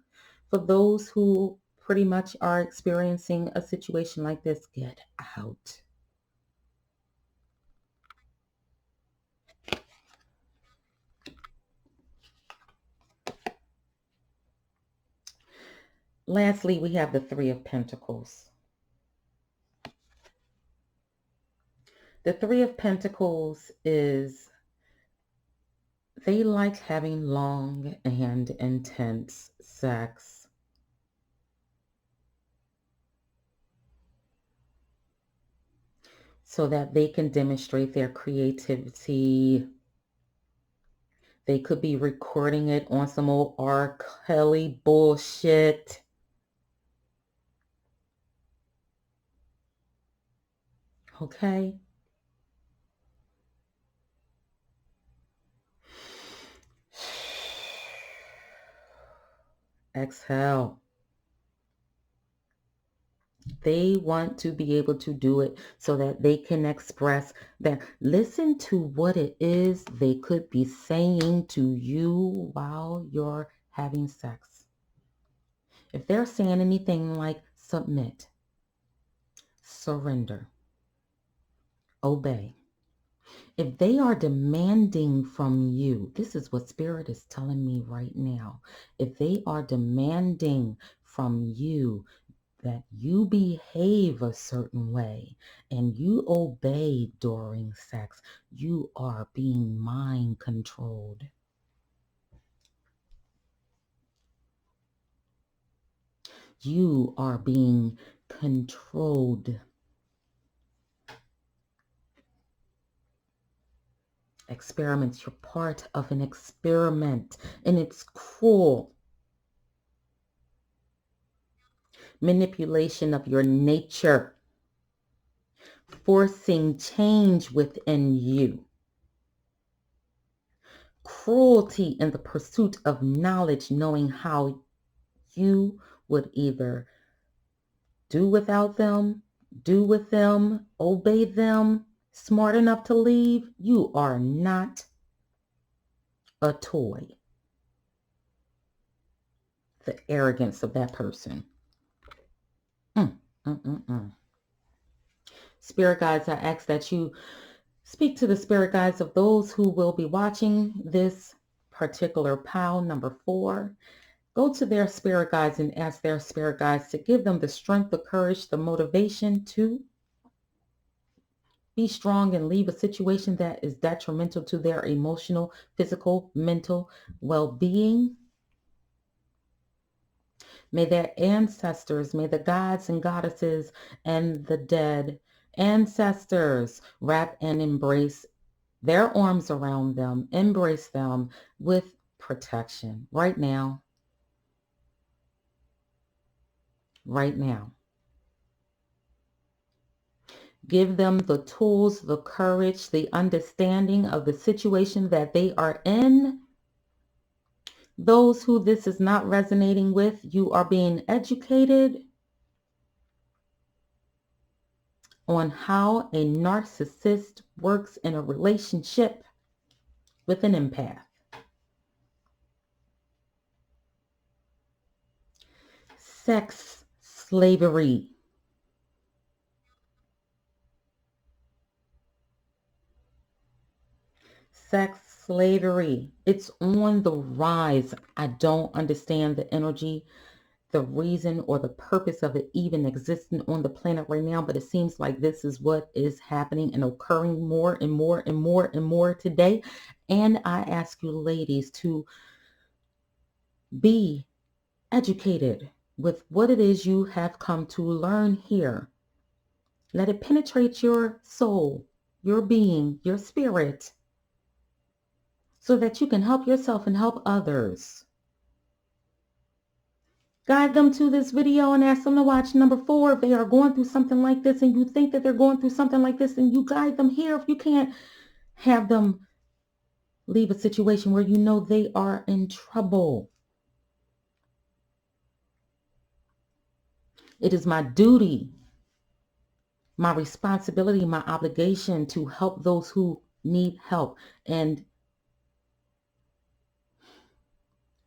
For those who pretty much are experiencing a situation like this, get out. Lastly, we have the Three of Pentacles. The Three of Pentacles is they like having long and intense sex. So that they can demonstrate their creativity. They could be recording it on some old R. Kelly bullshit. Okay? Exhale. They want to be able to do it so that they can express that. Listen to what it is they could be saying to you while you're having sex. If they're saying anything like submit, surrender, obey. If they are demanding from you, this is what Spirit is telling me right now. If they are demanding from you that you behave a certain way and you obey during sex, you are being mind controlled. You are being controlled. Experiments, you're part of an experiment, and it's cruel. Manipulation of your nature, forcing change within you. Cruelty in the pursuit of knowledge, knowing how you would either do without them, do with them, obey them, smart enough to leave. You are not a toy. The arrogance of that person. Spirit guides, I ask that you speak to the spirit guides of those who will be watching this particular pile number 4. Go to their spirit guides and ask their spirit guides to give them the strength, the courage, the motivation to be strong and leave a situation that is detrimental to their emotional, physical, mental well-being. May their ancestors, may the gods and goddesses and the dead ancestors wrap and embrace their arms around them, embrace them with protection right now. Right now. Give them the tools, the courage, the understanding of the situation that they are in. Those who this is not resonating with, you are being educated on how a narcissist works in a relationship with an empath. Sex slavery. Sex slavery. It's on the rise. I don't understand the energy, the reason, or the purpose of it even existing on the planet right now, but it seems like this is what is happening and occurring more and more and more and more today. And I ask you ladies to be educated with what it is you have come to learn here. Let it penetrate your soul, your being, your spirit, so that you can help yourself and help others. Guide them to this video and ask them to watch number 4 if they are going through something like this and you think that they're going through something like this, and you guide them here. If you can't have them leave a situation where you know they are in trouble. It is my duty, my responsibility, my obligation to help those who need help. And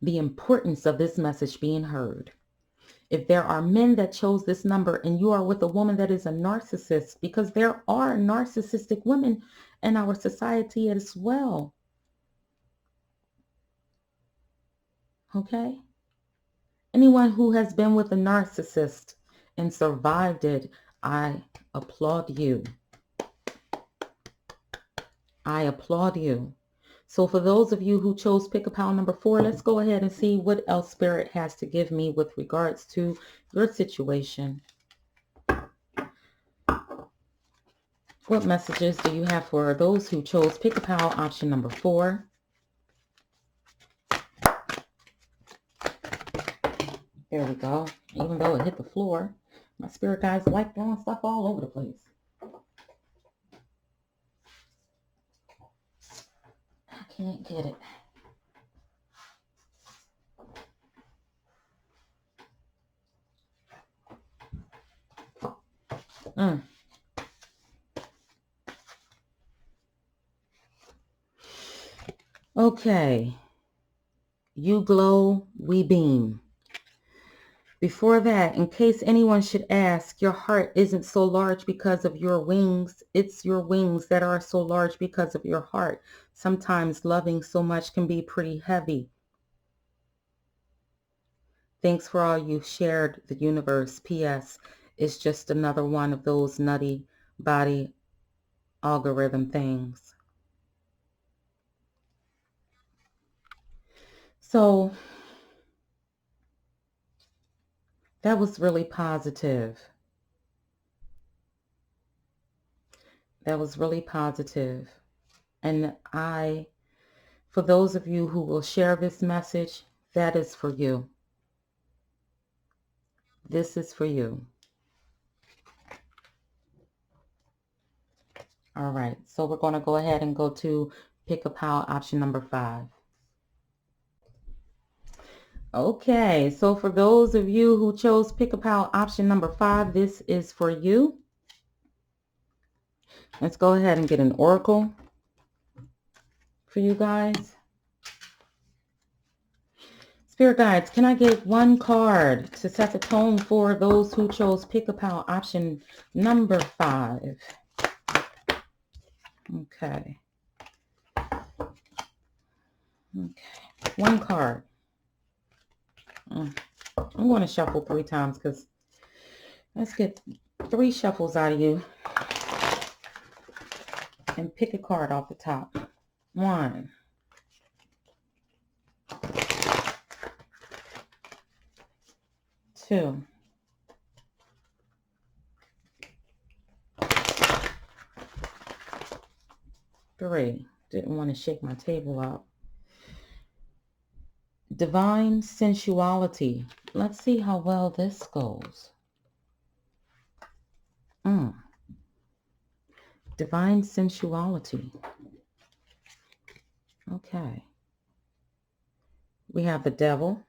the importance of this message being heard. If there are men that chose this number and you are with a woman that is a narcissist, because there are narcissistic women in our society as well. Okay? Anyone who has been with a narcissist and survived it, I applaud you. I applaud you. So for those of you who chose pick a pile number 4, let's go ahead and see what else Spirit has to give me with regards to your situation. What messages do you have for those who chose pick a pile option number 4? There we go. Even though it hit the floor, my spirit guides like throwing stuff all over the place. I can't get it. Mm. Okay. You glow, we beam. Before that, in case anyone should ask, your heart isn't so large because of your wings. It's your wings that are so large because of your heart. Sometimes loving so much can be pretty heavy. Thanks for all you've shared, the universe. P.S. It's just another one of those nutty body algorithm things. So that was really positive. That was really positive. And for those of you who will share this message, that is for you. This is for you. All right, so we're going to go ahead and go to pick a pile option number 5. Okay, so for those of you who chose pick a pile option number 5, this is for you. Let's go ahead and get an oracle for you guys. Spirit guides, can I get one card to set the tone for those who chose pick a pile option number 5? Okay. Okay. One card. I'm going to shuffle 3 times because let's get 3 shuffles out of you and pick a card off the top. 1, 2, 3. Didn't want to shake my table up. Divine sensuality. Let's see how well this goes. Divine sensuality. Okay. We have the devil.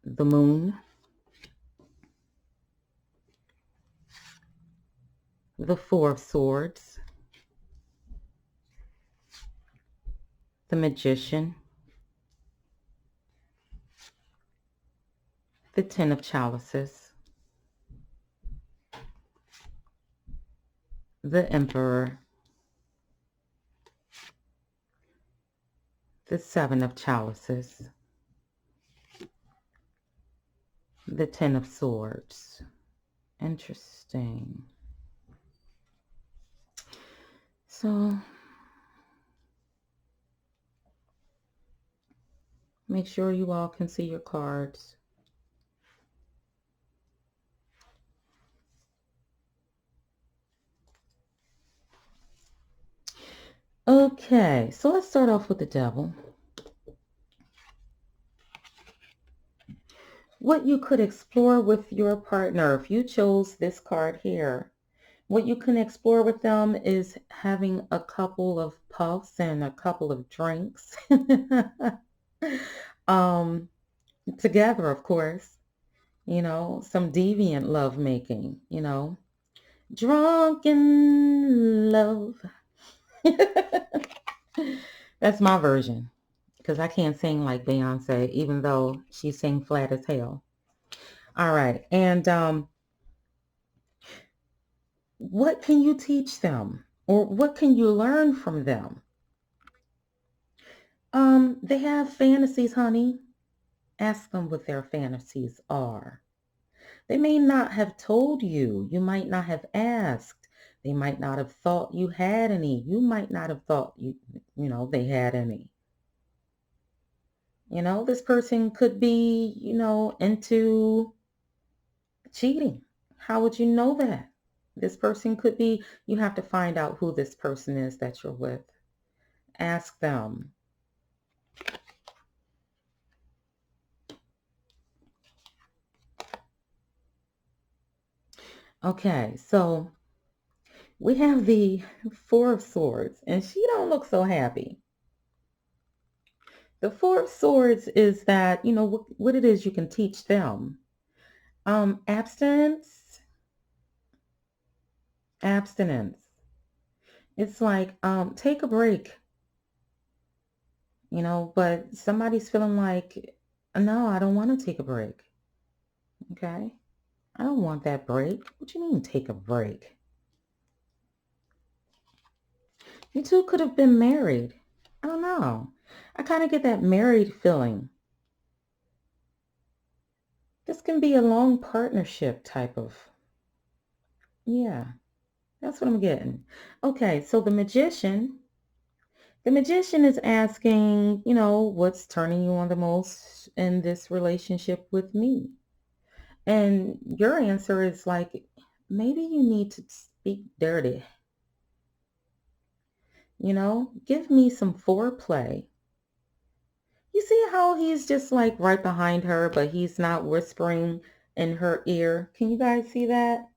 The moon. The 4 of swords. The magician. The 10 of chalices. The emperor. The 7 of chalices. The 10 of swords. Interesting. So make sure you all can see your cards. Okay, so let's start off with the devil. What you could explore with your partner, if you chose this card here, what you can explore with them is having a couple of puffs and a couple of drinks. Together, of course. You know, some deviant love making, you know. Drunken love. That's my version. Because I can't sing like Beyonce, even though she sang flat as hell. All right. And what can you teach them? Or what can you learn from them? They have fantasies, honey. Ask them what their fantasies are. They may not have told you. You might not have asked. They might not have thought you had any. You might not have thought they had any. You know, this person could be, into cheating. How would you know that? This person could be, you have to find out who this person is that you're with. Ask them. Okay, so we have the 4 of Swords, and she don't look so happy. The Four of Swords is that, what it is you can teach them. Abstinence, abstinence. It's like, take a break, but somebody's feeling like, no, I don't want to take a break. Okay. I don't want that break. What you mean take a break? You two could have been married. I don't know. I kind of get that married feeling. This can be a long partnership type of, yeah, that's what I'm getting. Okay, so the magician is asking, what's turning you on the most in this relationship with me? And your answer is like, maybe you need to speak dirty, give me some foreplay. You see how he's just like right behind her, but he's not whispering in her ear. Can you guys see that?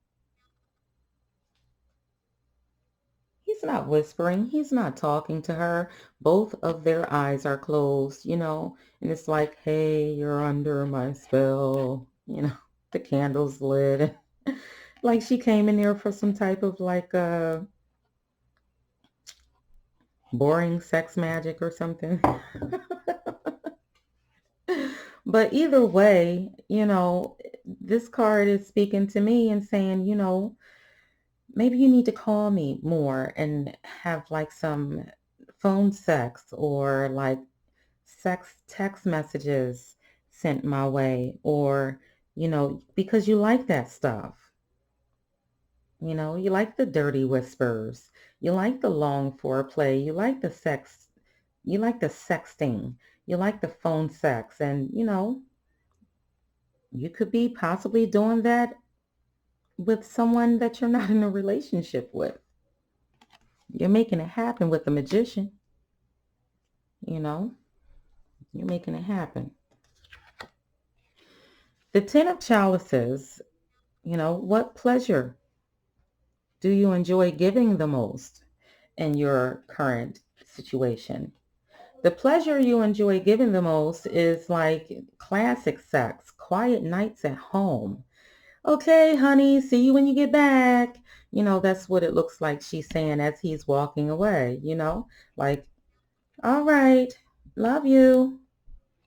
He's not whispering. He's not talking to her. Both of their eyes are closed, and it's like, hey, you're under my spell. The candle's lit. Like she came in there for some type of like boring sex magic or something. But either way, this card is speaking to me and saying, maybe you need to call me more and have like some phone sex or like sex text messages sent my way, or, because you like that stuff. You like the dirty whispers. You like the long foreplay. You like the sex. You like the sexting. You like the phone sex. And, you could be possibly doing that with someone that you're not in a relationship with. You're making it happen with the magician. You know, you're making it happen. The Ten of Chalices, what pleasure do you enjoy giving the most in your current situation? The pleasure you enjoy giving the most is like classic sex, quiet nights at home. Okay, honey, see you when you get back. That's what it looks like she's saying as he's walking away, like, all right, love you.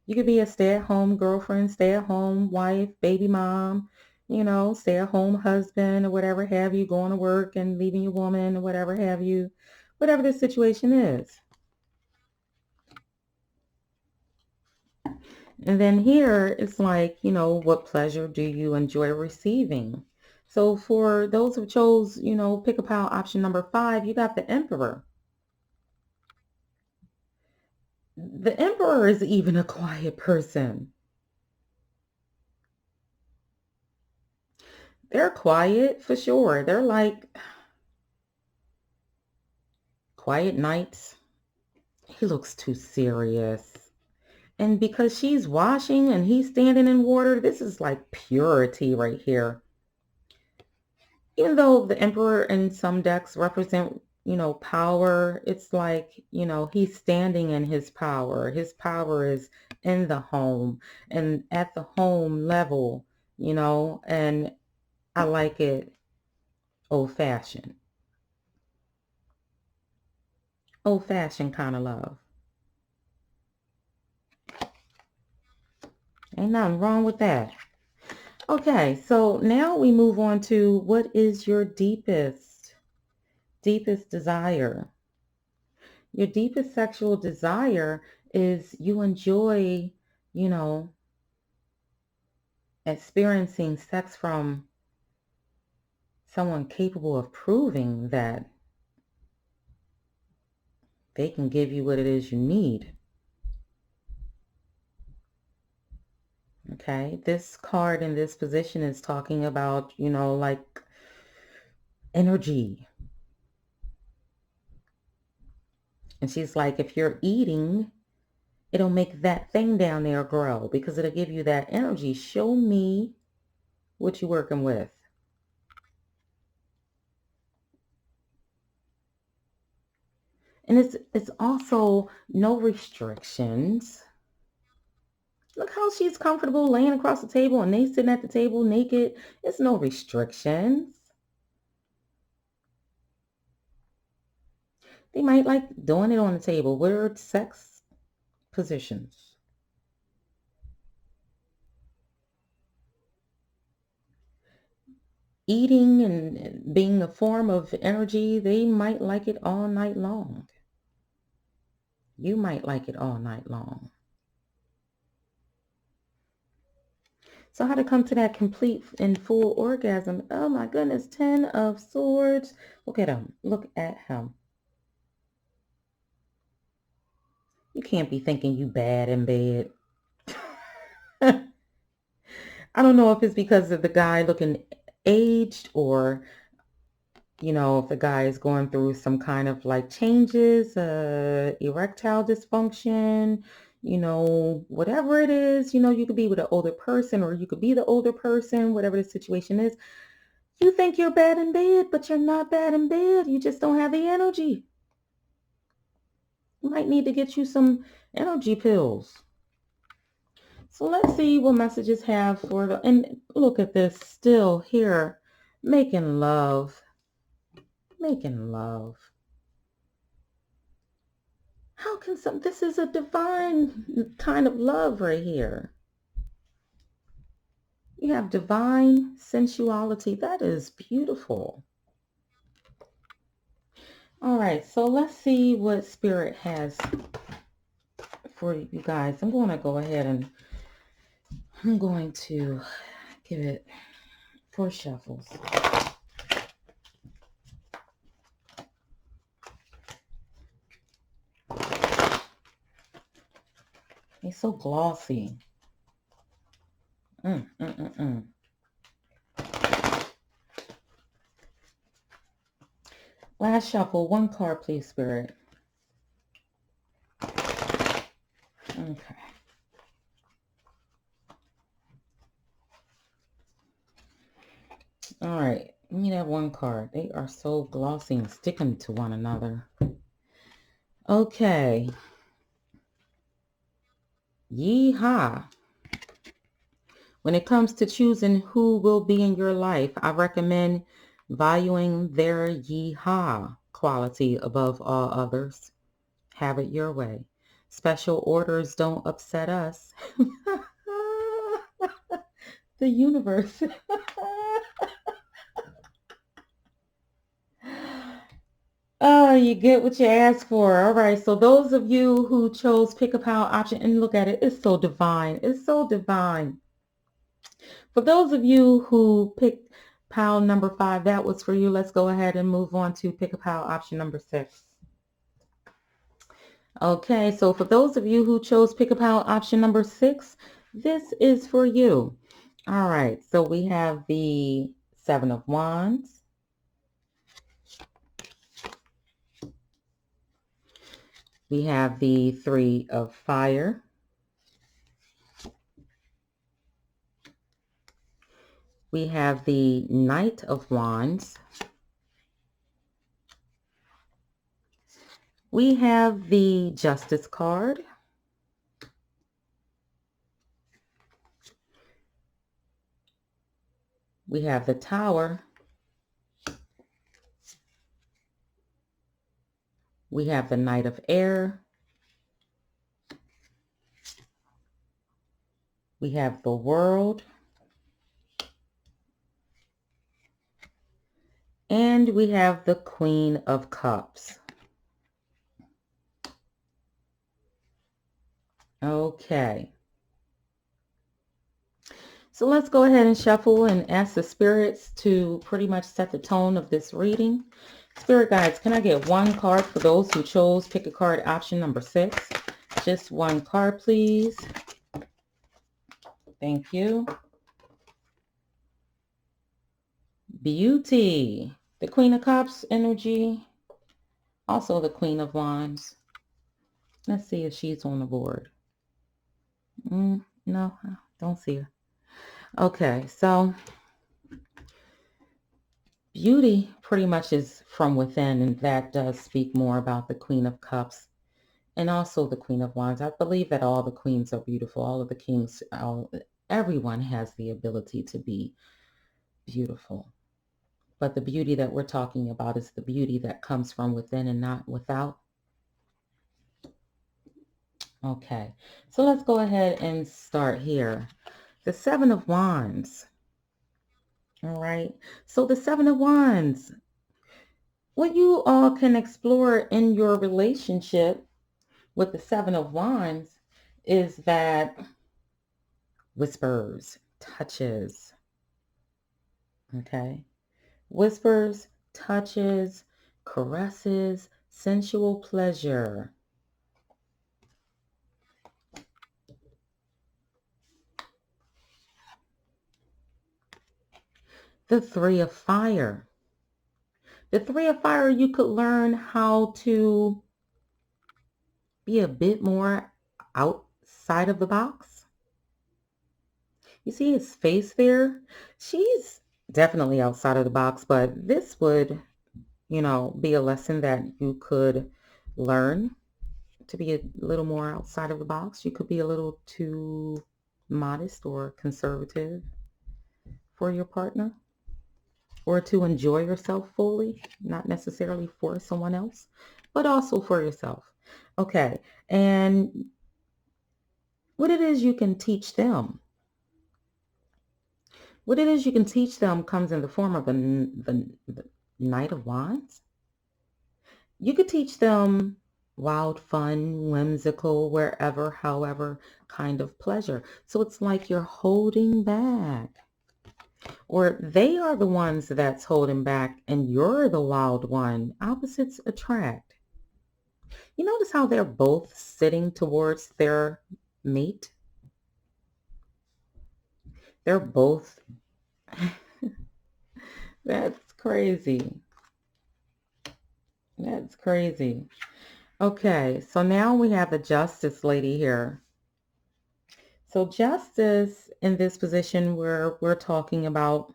You could be a stay-at-home girlfriend, stay-at-home wife, baby mom, stay-at-home husband or whatever have you, going to work and leaving your woman or whatever have you, whatever the situation is. And then here it's like, what pleasure do you enjoy receiving? So for those who chose, pick a pile option number 5, you got the Emperor. The Emperor is even a quiet person. They're quiet for sure. They're like quiet nights. He looks too serious. And because she's washing and he's standing in water, this is like purity right here. Even though the Emperor in some decks represent, power, it's like, he's standing in his power. His power is in the home and at the home level, and I like it old-fashioned. Old-fashioned kind of love. Ain't nothing wrong with that. Okay, so now we move on to what is your deepest desire. Your deepest sexual desire is you enjoy, you know, experiencing sex from someone capable of proving that they can give you what it is you need. Okay, this card in this position is talking about, like energy. And she's like, if you're eating, it'll make that thing down there grow because it'll give you that energy. Show me what you're working with. And it's also no restrictions. Look how she's comfortable laying across the table and they sitting at the table naked. It's no restrictions. They might like doing it on the table. Weird sex positions. Eating and being a form of energy, they might like it all night long. You might like it all night long. So how to come to that complete and full orgasm? Oh my goodness, 10 of Swords. Look at him. Look at him. You can't be thinking you bad in bed. I don't know if it's because of the guy looking aged or, if the guy is going through some kind of like changes, erectile dysfunction, whatever it is, you could be with an older person or you could be the older person, whatever the situation is. You think you're bad in bed, but you're not bad in bed. You just don't have the energy. You might need to get you some energy pills. So let's see what messages have for the, and look at this, still here, making love. Making love. How can this is a divine kind of love right here. You have divine sensuality. That is beautiful. All right, so let's see what Spirit has for you guys. I'm going to go ahead and I'm going to give it 4 shuffles. It's so glossy. Last shuffle, 1 card, please, Spirit. Okay. All right. Give me that 1 card. They are so glossy and sticking to one another. Okay. Yeehaw. When it comes to choosing who will be in your life, I recommend valuing their yeehaw quality above all others. Have it your way. Special orders don't upset us. The universe. Oh, you get what you ask for. All right. So those of you who chose pick a pile option, and look at it, it's so divine. It's so divine. For those of you who picked pile number 5, that was for you. Let's go ahead and move on to pick a pile option number 6. Okay, so for those of you who chose pick a pile option number 6, this is for you. All right, so we have the 7 of Wands. We have the 3 of Fire. We have the Knight of Wands. We have the Justice card. We have the Tower. We have the Knight of Air. We have the World. And we have the Queen of Cups. Okay. So let's go ahead and shuffle and ask the spirits to pretty much set the tone of this reading. Spirit guides, can I get 1 card for those who chose pick a card option number 6? Just 1 card, please. Thank you. Beauty. The Queen of Cups energy. Also the Queen of Wands. Let's see if she's on the board. No, I don't see her. Okay, so Beauty pretty much is from within, and that does speak more about the Queen of Cups and also the Queen of Wands. I believe that all the queens are beautiful. All of the kings, everyone has the ability to be beautiful. But the beauty that we're talking about is the beauty that comes from within and not without. Okay, so let's go ahead and start here. The Seven of Wands. All right, so the Seven of Wands, what you all can explore in your relationship with the Seven of Wands is that whispers, touches, okay? Whispers, touches, caresses, sensual pleasure. The Three of Fire. The Three of Fire, you could learn how to be a bit more outside of the box. You see his face there? She's definitely outside of the box, but this would, be a lesson that you could learn to be a little more outside of the box. You could be a little too modest or conservative for your partner, or to enjoy yourself fully, not necessarily for someone else, but also for yourself. Okay, and what it is you can teach them. What it is you can teach them comes in the form of the Knight of Wands. You could teach them wild, fun, whimsical, wherever, however, kind of pleasure. So it's like you're holding back. Or they are the ones that's holding back and you're the wild one. Opposites attract. You notice how they're both sitting towards their mate? They're both... That's crazy. That's crazy. Okay, so now we have the Justice lady here. So Justice, in this position where we're talking about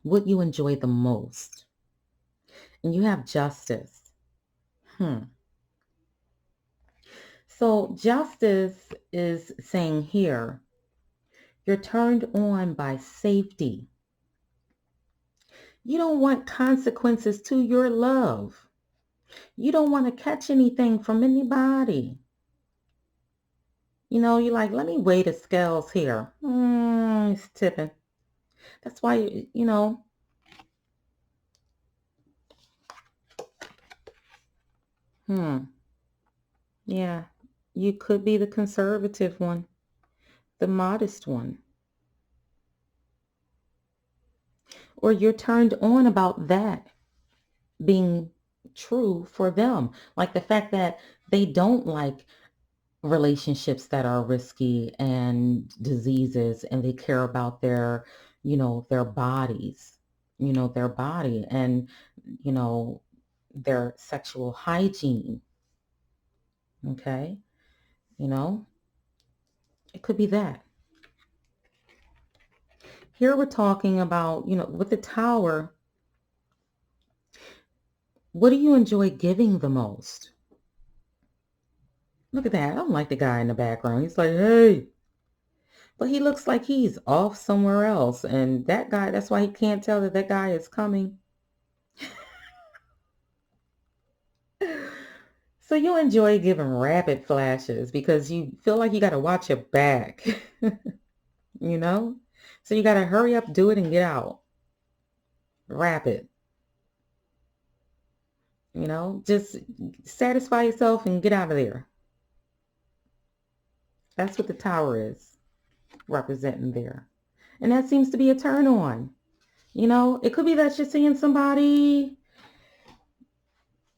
what you enjoy the most. And you have Justice. So Justice is saying here, you're turned on by safety. You don't want consequences to your love. You don't want to catch anything from anybody. You're like, let me weigh the scales here. It's tipping. That's why, yeah, you could be the conservative one, the modest one. Or you're turned on about that being true for them. Like the fact that they don't like relationships that are risky and diseases, and they care about their bodies, their body, and, their sexual hygiene. Okay. It could be that. Here we're talking about, with the Tower, what do you enjoy giving the most? Look at that. I don't like the guy in the background. He's like, hey. But he looks like he's off somewhere else. And that guy, that's why he can't tell that guy is coming. So you enjoy giving rapid flashes because you feel like you got to watch your back, you know? So you got to hurry up, do it, and get out. Rapid. Just satisfy yourself and get out of there. That's what the Tower is representing there. And that seems to be a turn on. It could be that you're seeing somebody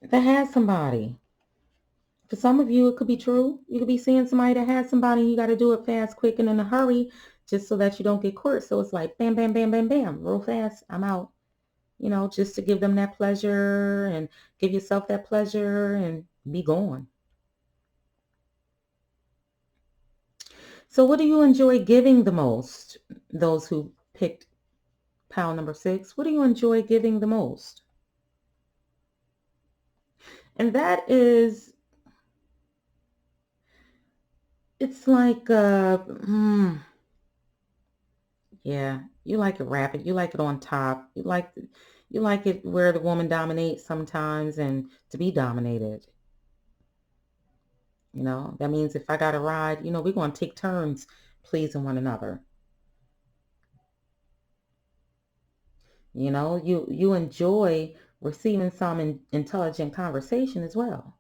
that has somebody. For some of you, it could be true. You could be seeing somebody that has somebody, and you got to do it fast, quick, and in a hurry, just so that you don't get caught. So it's like bam, bam, bam, bam, bam, real fast, I'm out. Just to give them that pleasure and give yourself that pleasure and be gone. So what do you enjoy giving the most? Those who picked pile number 6. What do you enjoy giving the most? And that is, it's like, yeah, you like it rapid. You like it on top. You like it where the woman dominates sometimes and to be dominated. You know, that means if I got a ride, you know, we're going to take turns pleasing one another. You know, you enjoy receiving some intelligent conversation as well.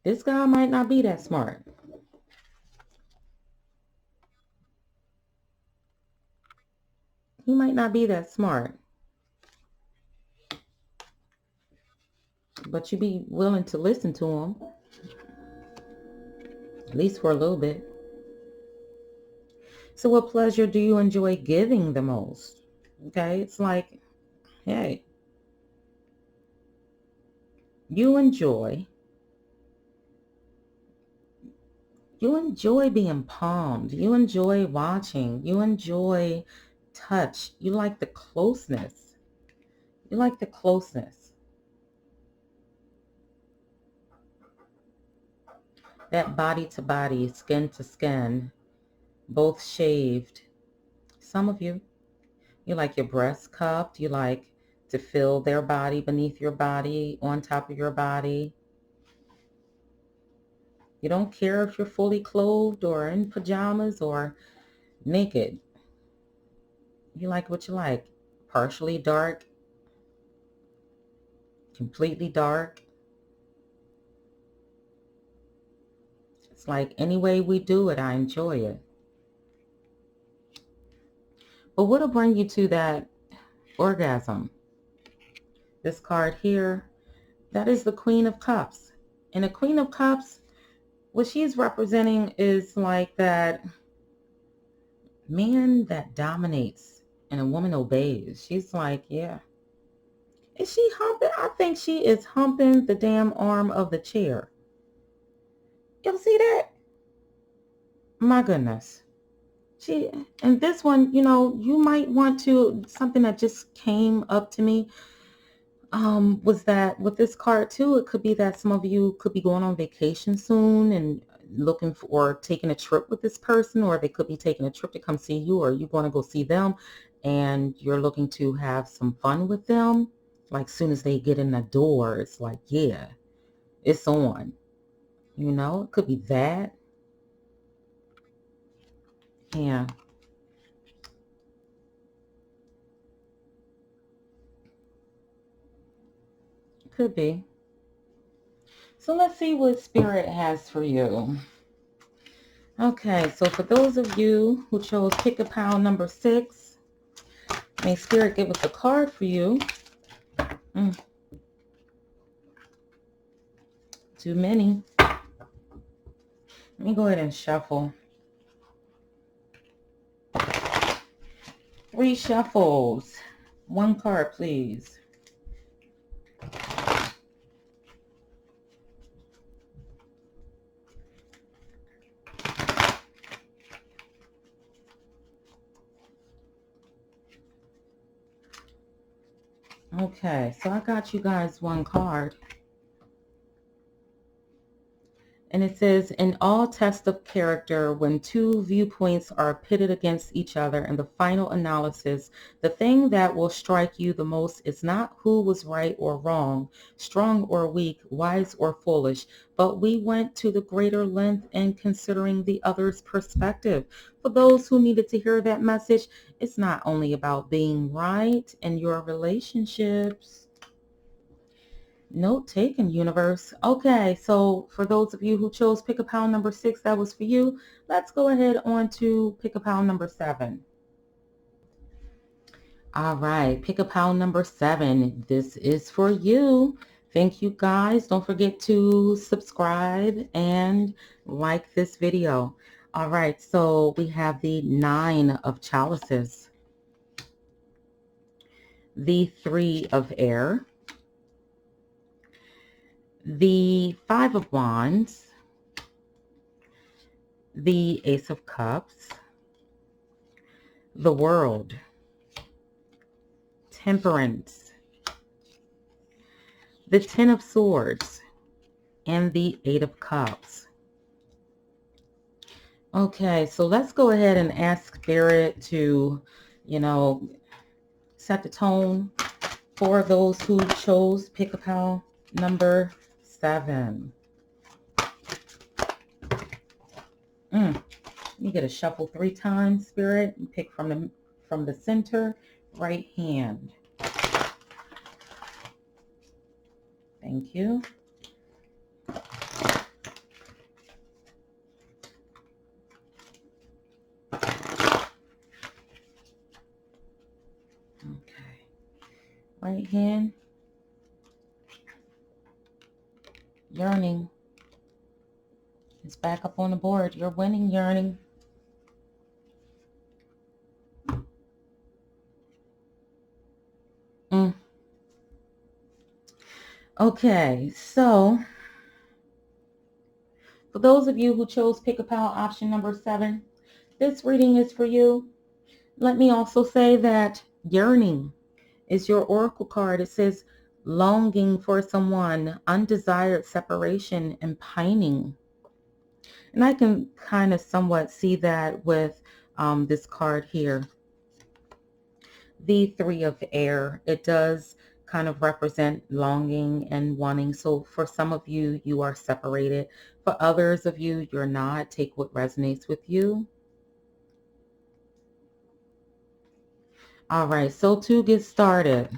This guy might not be that smart. He might not be that smart. But you be willing to listen to him, at least for a little bit. So what pleasure do you enjoy giving the most? Okay, it's like, hey, you enjoy being palmed. You enjoy watching. You enjoy touch. You like the closeness. You like the closeness. That body to body, skin to skin, both shaved. Some of you like your breasts cupped. You like to feel their body beneath your body, on top of your body. You don't care if you're fully clothed or in pajamas or naked. You like what you like. Partially dark, completely dark. It's like any way we do it, I enjoy it. But what'll bring you to that orgasm? This card here, that is the Queen of Cups. And the Queen of Cups, what she's representing is like that man that dominates and a woman obeys. She's like, yeah. Is she humping? I think she is humping the damn arm of the chair. Y'all see that? My goodness. And this one, you know, you might want to, something that just came up to me, was that with this card too, it could be that some of you could be going on vacation soon and looking for, or taking a trip with this person, or they could be taking a trip to come see you, or you want to go see them and you're looking to have some fun with them. Like soon as they get in the door, it's like, yeah, it's on. You know, it could be that. Yeah. Could be. So let's see what Spirit has for you. Okay, so for those of you who chose pick a pile number 6, may Spirit give us a card for you. Too many. Let me go ahead and shuffle. 3 shuffles. 1 card, please. Okay, so I got you guys 1 card. And it says, in all tests of character, when 2 viewpoints are pitted against each other in the final analysis, the thing that will strike you the most is not who was right or wrong, strong or weak, wise or foolish, but we went to the greater length in considering the other's perspective. For those who needed to hear that message, it's not only about being right in your relationships. Note taken, universe. Okay, so for those of you who chose pick a pile number 6, that was for you. Let's go ahead on to pick a pile number 7. All right, pick a pile number 7. This is for you. Thank you guys. Don't forget to subscribe and like this video. All right, so we have the 9 of chalices, the 3 of air, the 5 of wands, the Ace of Cups, the World, Temperance, the Ten of Swords, and the Eight of Cups. Okay, so let's go ahead and ask Spirit to, set the tone for those who chose pick-a-pal number 7. You get a shuffle 3 times, Spirit, and pick from the center right hand. Thank you. Okay. Right hand. Yearning. It's back up on the board. You're winning, yearning. Okay, so for those of you who chose pick-a-pal option number 7, this reading is for you. Let me also say that yearning is your oracle card. It says longing for someone, undesired separation, and pining. And I can kind of somewhat see that with this card here. The 3 of air. It does kind of represent longing and wanting. So for some of you, you are separated. For others of you, you're not. Take what resonates with you. All right, so to get started,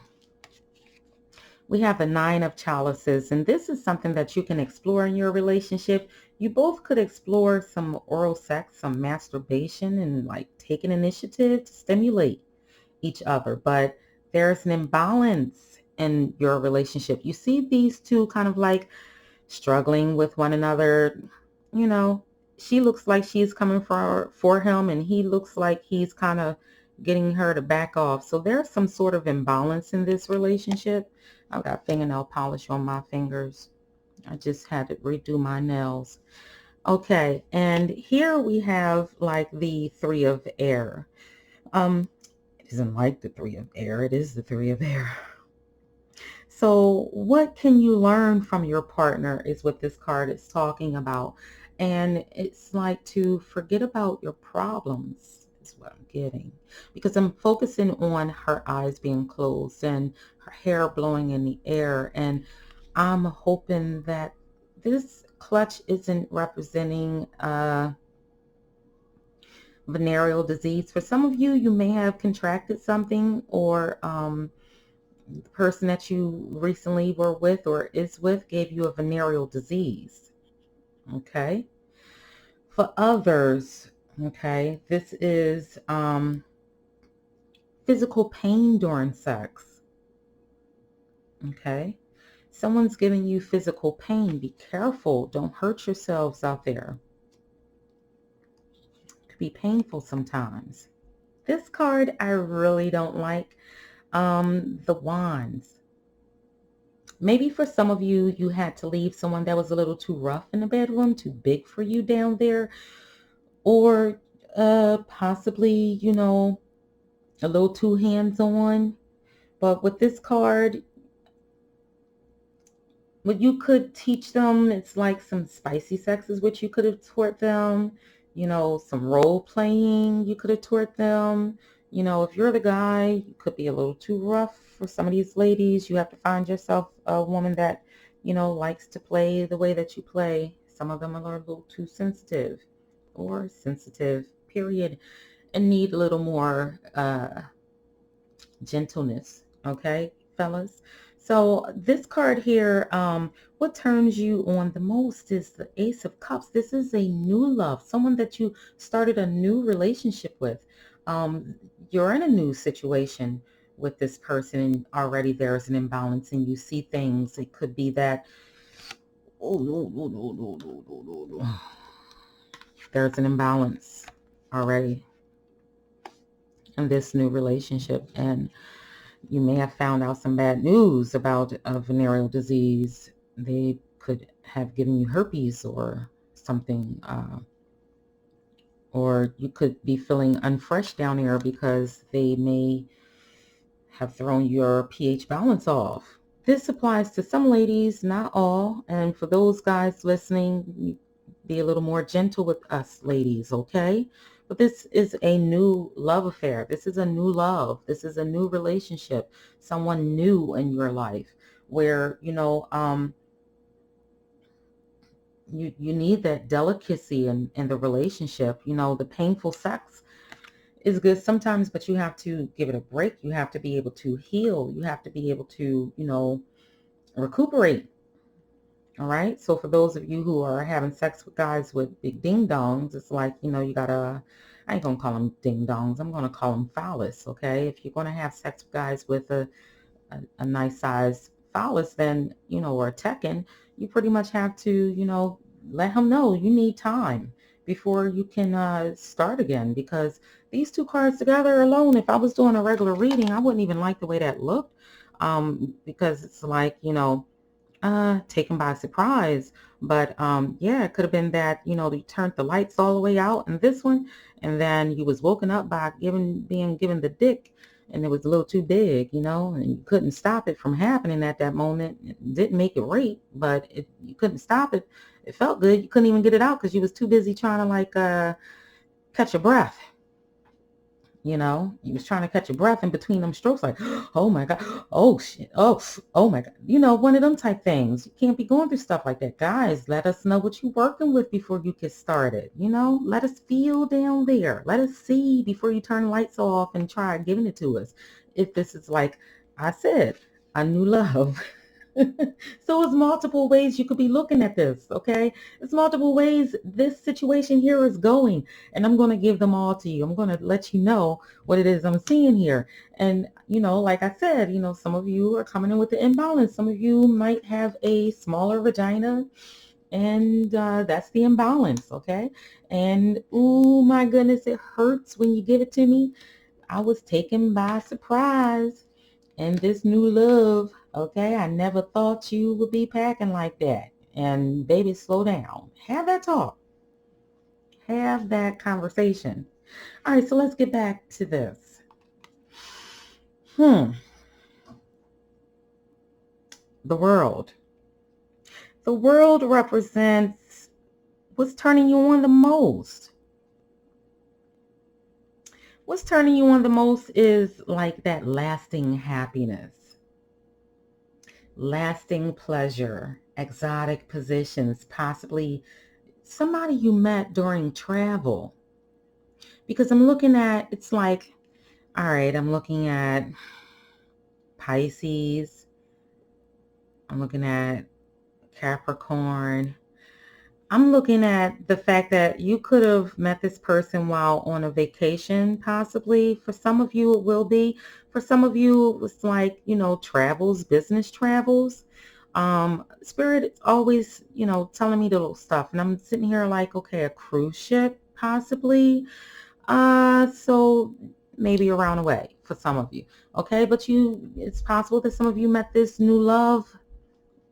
we have the 9 of chalices, and this is something that you can explore in your relationship. You both could explore some oral sex, some masturbation, and like take an initiative to stimulate each other, but there's an imbalance in your relationship. You see these two kind of like struggling with one another. She looks like she's coming for him, and he looks like he's kind of getting her to back off. So there's some sort of imbalance in this relationship. I've got fingernail polish on my fingers. I just had to redo my nails. Okay, and here we have like the 3 of air. It isn't like the 3 of air. It is the 3 of air. So what can you learn from your partner is what this card is talking about. And it's like to forget about your problems is what I'm getting. Because I'm focusing on her eyes being closed and her hair blowing in the air. And I'm hoping that this clutch isn't representing venereal disease. For some of you, you may have contracted something, or the person that you recently were with or is with gave you a venereal disease. Okay. For others, okay, this is physical pain during sex. Okay. Someone's giving you physical pain. Be careful. Don't hurt yourselves out there. It could be painful sometimes. This card I really don't like. The wands. Maybe for some of you, you had to leave someone that was a little too rough in the bedroom, too big for you down there, or possibly, a little too hands-on. But with this card, what you could teach them, it's like some spicy sex is what you could have taught them. Some role playing you could have taught them. If you're the guy, you could be a little too rough for some of these ladies. You have to find yourself a woman that, likes to play the way that you play. Some of them are a little too sensitive or sensitive, period, and need a little more gentleness. Okay, fellas? So this card here, what turns you on the most is the Ace of Cups. This is a new love, someone that you started a new relationship with. You're in a new situation with this person, and already there's an imbalance, and you see things. It could be that, oh, no. There's an imbalance already in this new relationship, and you may have found out some bad news about a venereal disease. They could have given you herpes or something, or you could be feeling unfresh down here because they may have thrown your pH balance off. This applies to some ladies, not all. And for those guys listening, be a little more gentle with us ladies, okay? But this is a new love affair. This is a new love. This is a new relationship. Someone new in your life where, you need that delicacy in the relationship. The painful sex is good sometimes, but you have to give it a break. You have to be able to heal. You have to be able to, recuperate. All right. So for those of you who are having sex with guys with big ding dongs, it's like, you gotta, I ain't gonna call them ding dongs. I'm gonna call them phallus. Okay. If you're gonna have sex with guys with a nice size phallus, then, or a tekken, you pretty much have to, let him know you need time before you can start again, because these two cards together alone, if I was doing a regular reading, I wouldn't even like the way that looked, because it's like, taken by surprise. But yeah, it could have been that, you turned the lights all the way out in this one, and then you was woken up by being given the dick, and it was a little too big, and you couldn't stop it from happening at that moment. It didn't make it rape, but you couldn't stop it. It felt good. You couldn't even get it out because you was too busy trying to catch your breath. You was trying to catch your breath in between them strokes, like, oh my God, oh shit, oh my God, one of them type things. You can't be going through stuff like that. Guys, let us know what you're working with before you get started. Let us feel down there. Let us see before you turn the lights off and try giving it to us. If this is, like I said, a new love. So it's multiple ways you could be looking at this, okay? It's multiple ways this situation here is going, and I'm going to give them all to you. I'm going to let you know what it is I'm seeing here. And, like I said, some of you are coming in with the imbalance. Some of you might have a smaller vagina, and that's the imbalance, okay? And, oh my goodness, it hurts when you give it to me. I was taken by surprise. And this new love, okay, I never thought you would be packing like that. And baby, slow down. Have that talk. Have that conversation. All right, so let's get back to this. The world. The world represents what's turning you on the most. What's turning you on the most is like that lasting happiness, lasting pleasure, exotic positions, possibly somebody you met during travel. Because I'm looking at, it's like, all right, I'm looking at Pisces. I'm looking at Capricorn. I'm looking at the fact that you could have met this person while on a vacation, possibly. For some of you, it will be. For some of you, it's like, travels, business travels. Spirit is always, telling me little stuff. And I'm sitting here like, okay, a cruise ship, possibly. So maybe a round away for some of you. Okay, but it's possible that some of you met this new love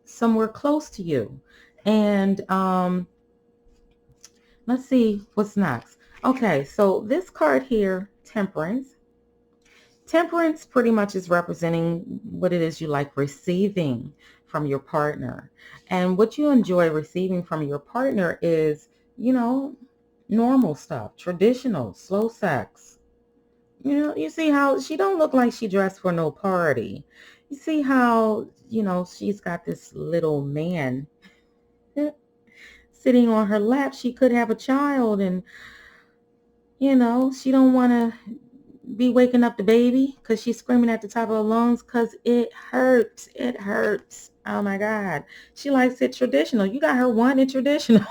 somewhere close to you. And let's see what's next. Okay, so this card here, Temperance. Temperance pretty much is representing what it is you like receiving from your partner. And what you enjoy receiving from your partner is, normal stuff, traditional, slow sex. You see how she don't look like she dressed for no party. You see how, she's got this little man sitting on her lap. She could have a child, and, she don't want to be waking up the baby because she's screaming at the top of her lungs because it hurts. It hurts. Oh my God. She likes it traditional. You got her wanting it traditional.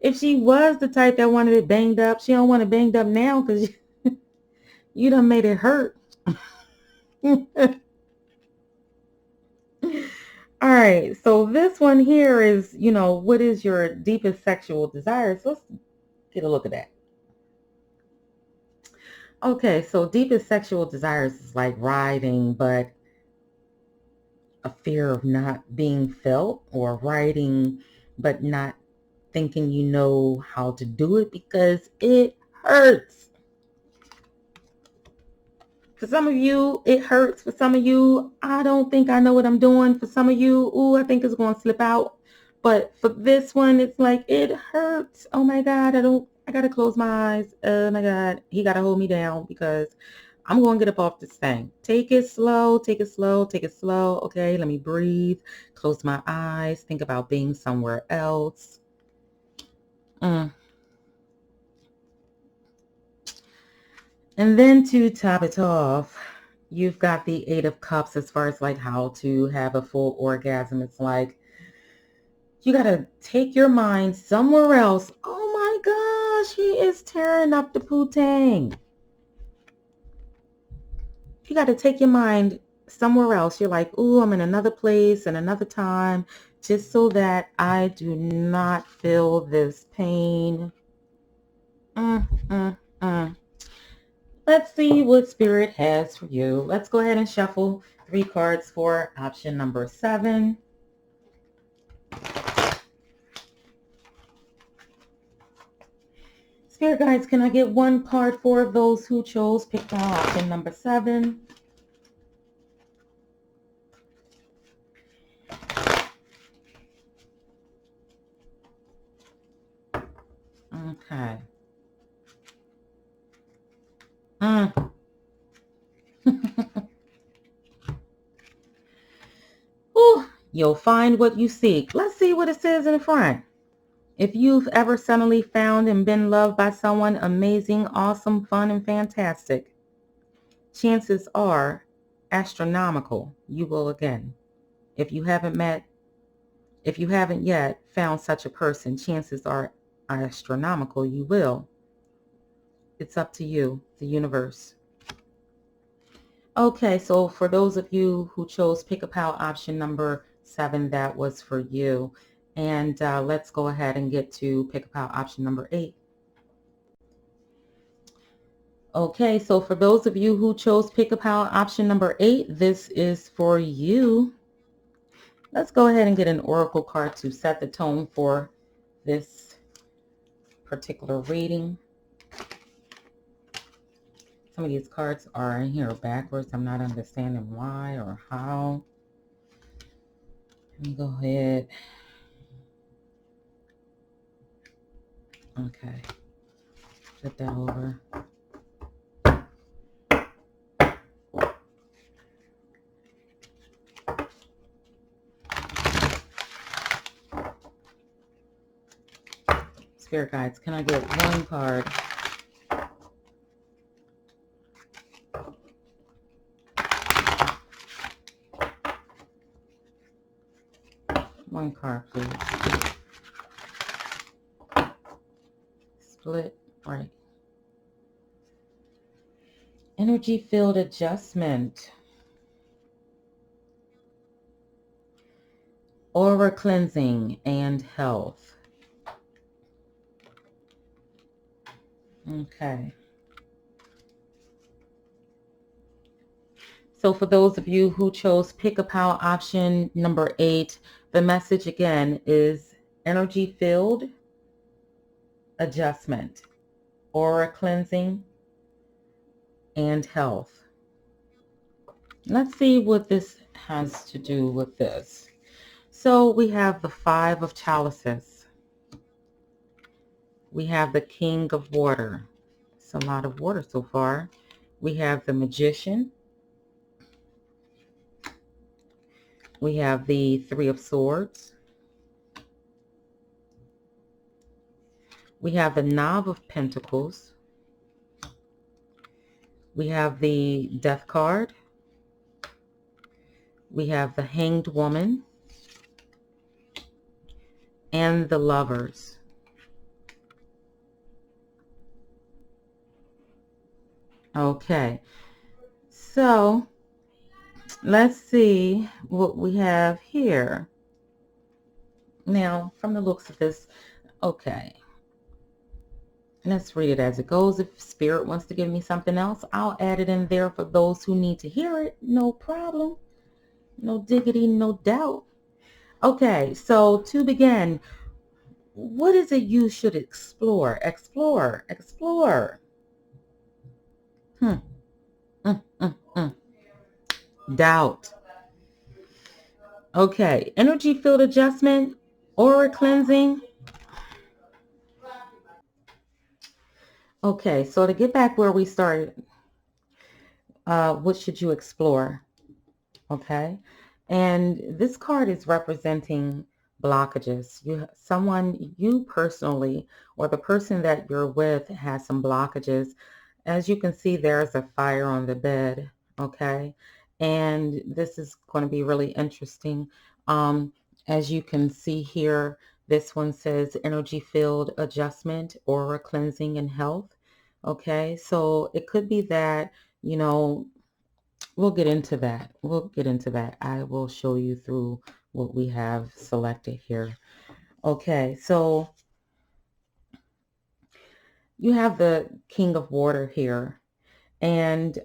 If she was the type that wanted it banged up, she don't want it banged up now because you done made it hurt. All right, so this one here is, what is your deepest sexual desires? Let's get a look at that. Okay, so deepest sexual desires is like riding, but a fear of not being felt, or riding, but not thinking you know how to do it because it hurts. For some of you, it hurts. For some of you, I don't think I know what I'm doing. For some of you, ooh, I think it's going to slip out. But for this one, it's like, it hurts. Oh my God, I got to close my eyes. Oh my God, he got to hold me down because I'm going to get up off this thing. Take it slow, take it slow, take it slow. Okay, let me breathe. Close my eyes. Think about being somewhere else. And then to top it off, you've got the Eight of Cups as far as like how to have a full orgasm. It's like you got to take your mind somewhere else. Oh my gosh, he is tearing up the poo-tang. You got to take your mind somewhere else. You're like, ooh, I'm in another place and another time just so that I do not feel this pain. Let's see what Spirit has for you. Let's go ahead and shuffle 3 cards for option number 7. Spirit guides, can I get 1 card for those who chose pick option number 7? Okay. Ooh, you'll find what you seek. Let's see what it says in the front. If you've ever suddenly found and been loved by someone amazing, awesome, fun, and fantastic, chances are astronomical you will again. If you haven't yet found such a person, chances are astronomical you will. It's up to you, the universe. Okay, so for those of you who chose Pick a Pal option number 7, that was for you. And let's go ahead and get to Pick a Pal option number 8. Okay, so for those of you who chose Pick a Pal option number 8, this is for you. Let's go ahead and get an oracle card to set the tone for this particular reading. Some of these cards are in here backwards. I'm not understanding why or how. Let me go ahead. Okay. Flip that over. Spirit guides, can I get 1 card? One card, please. Split right. Energy field adjustment. Aura cleansing and health. Okay. So for those of you who chose Pick a Pal option number 8, the message again is energy field adjustment, aura cleansing, and health. Let's see what this has to do with this. So we have the 5 of chalices. We have the King of water. It's a lot of water so far. We have the Magician. We have the 3 of swords. We have the Knave of Pentacles. We have the Death card. We have the Hanged Woman. And the Lovers. Okay. So let's see what we have here. Now, from the looks of this, okay. Let's read it as it goes. If Spirit wants to give me something else, I'll add it in there for those who need to hear it. No problem. No diggity, no doubt. Okay, so to begin, what is it you should explore? Explore. mm, mm, mm. Doubt. Okay, energy field adjustment, aura cleansing. Okay, so to get back where we started, what should you explore? Okay, and this card is representing blockages. You personally, or the person that you're with has some blockages. As you can see, there's a fire on the bed. Okay, and this is going to be really interesting. um as you can see here, this one says energy field adjustment, aura cleansing, and health. Okay, so it could be that, you know, we'll get into that. We'll get into that. I will show you through what we have selected here. Okay, so you have the King of Water here. And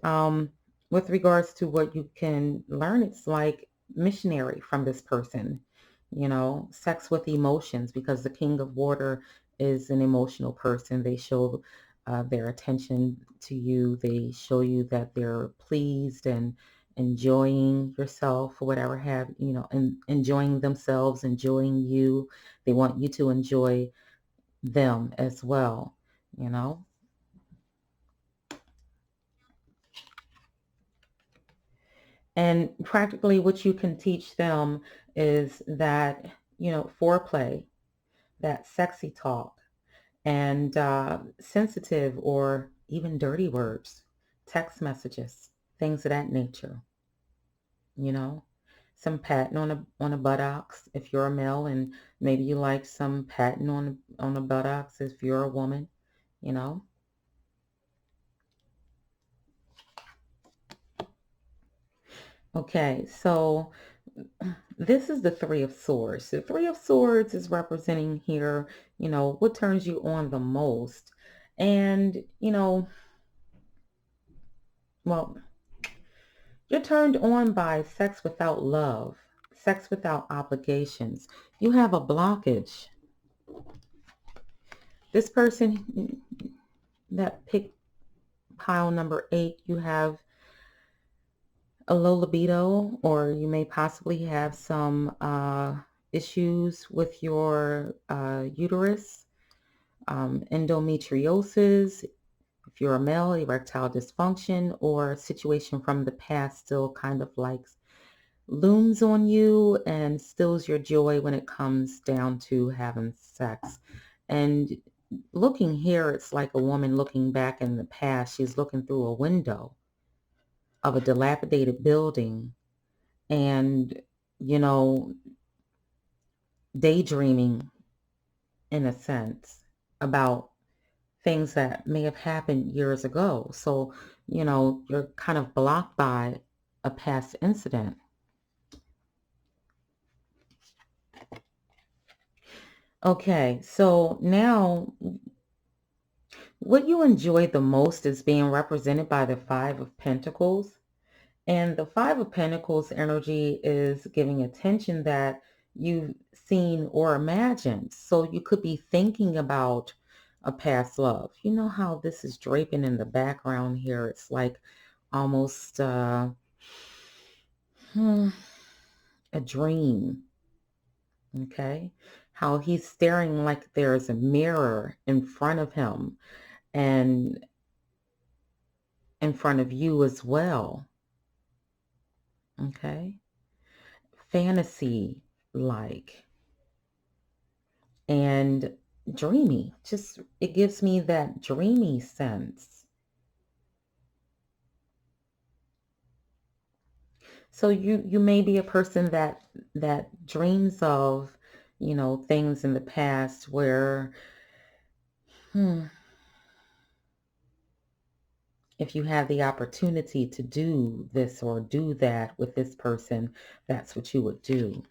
with regards to what you can learn, it's like missionary from this person, sex with emotions, because the King of Water is an emotional person. They show their attention to you. They show you that they're pleased and enjoying yourself, or whatever have, and enjoying themselves, enjoying you. They want you to enjoy them as well, you know. And practically what you can teach them is that, foreplay, that sexy talk, and sensitive or even dirty words, text messages, things of that nature, you know. Some patting on a buttocks if you're a male, and maybe you like some patting on a buttocks if you're a woman, you know. Okay, so this is the Three of Swords. The Three of Swords is representing here, what turns you on the most. And, well, you're turned on by sex without love, sex without obligations. You have a blockage. This person that picked pile number 8, you have a low libido, or you may possibly have some issues with your uterus, endometriosis, if you're a male, erectile dysfunction, or a situation from the past still kind of like looms on you and stills your joy when it comes down to having sex. And looking here, it's like a woman looking back in the past. She's looking through a window of a dilapidated building and, you know, daydreaming in a sense about things that may have happened years ago. So, you're kind of blocked by a past incident. Okay, so now what you enjoy the most is being represented by the Five of Pentacles. And the Five of Pentacles energy is giving attention that you've seen or imagined. So you could be thinking about a past love. You know how this is draping in the background here? It's like almost a dream. Okay. How he's staring like there's a mirror in front of him and in front of you as well. Okay. Fantasy like and dreamy. Just it gives me that dreamy sense. So you may be a person that dreams of, things in the past where if you have the opportunity to do this or do that with this person, that's what you would do.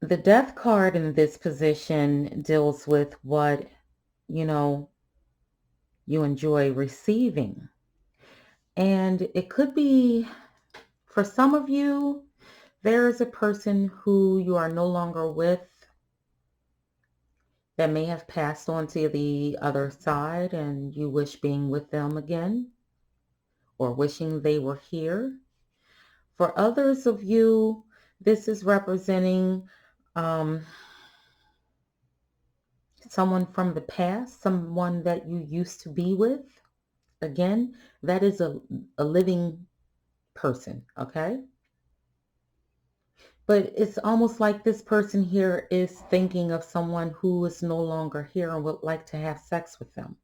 The Death card in this position deals with what, you know, you enjoy receiving. And it could be, for some of you, there is a person who you are no longer with, that may have passed on to the other side and you wish being with them again or wishing they were here. For others of you, this is representing someone from the past, someone that you used to be with. Again, that is a living person, okay? But it's almost like this person here is thinking of someone who is no longer here and would like to have sex with them.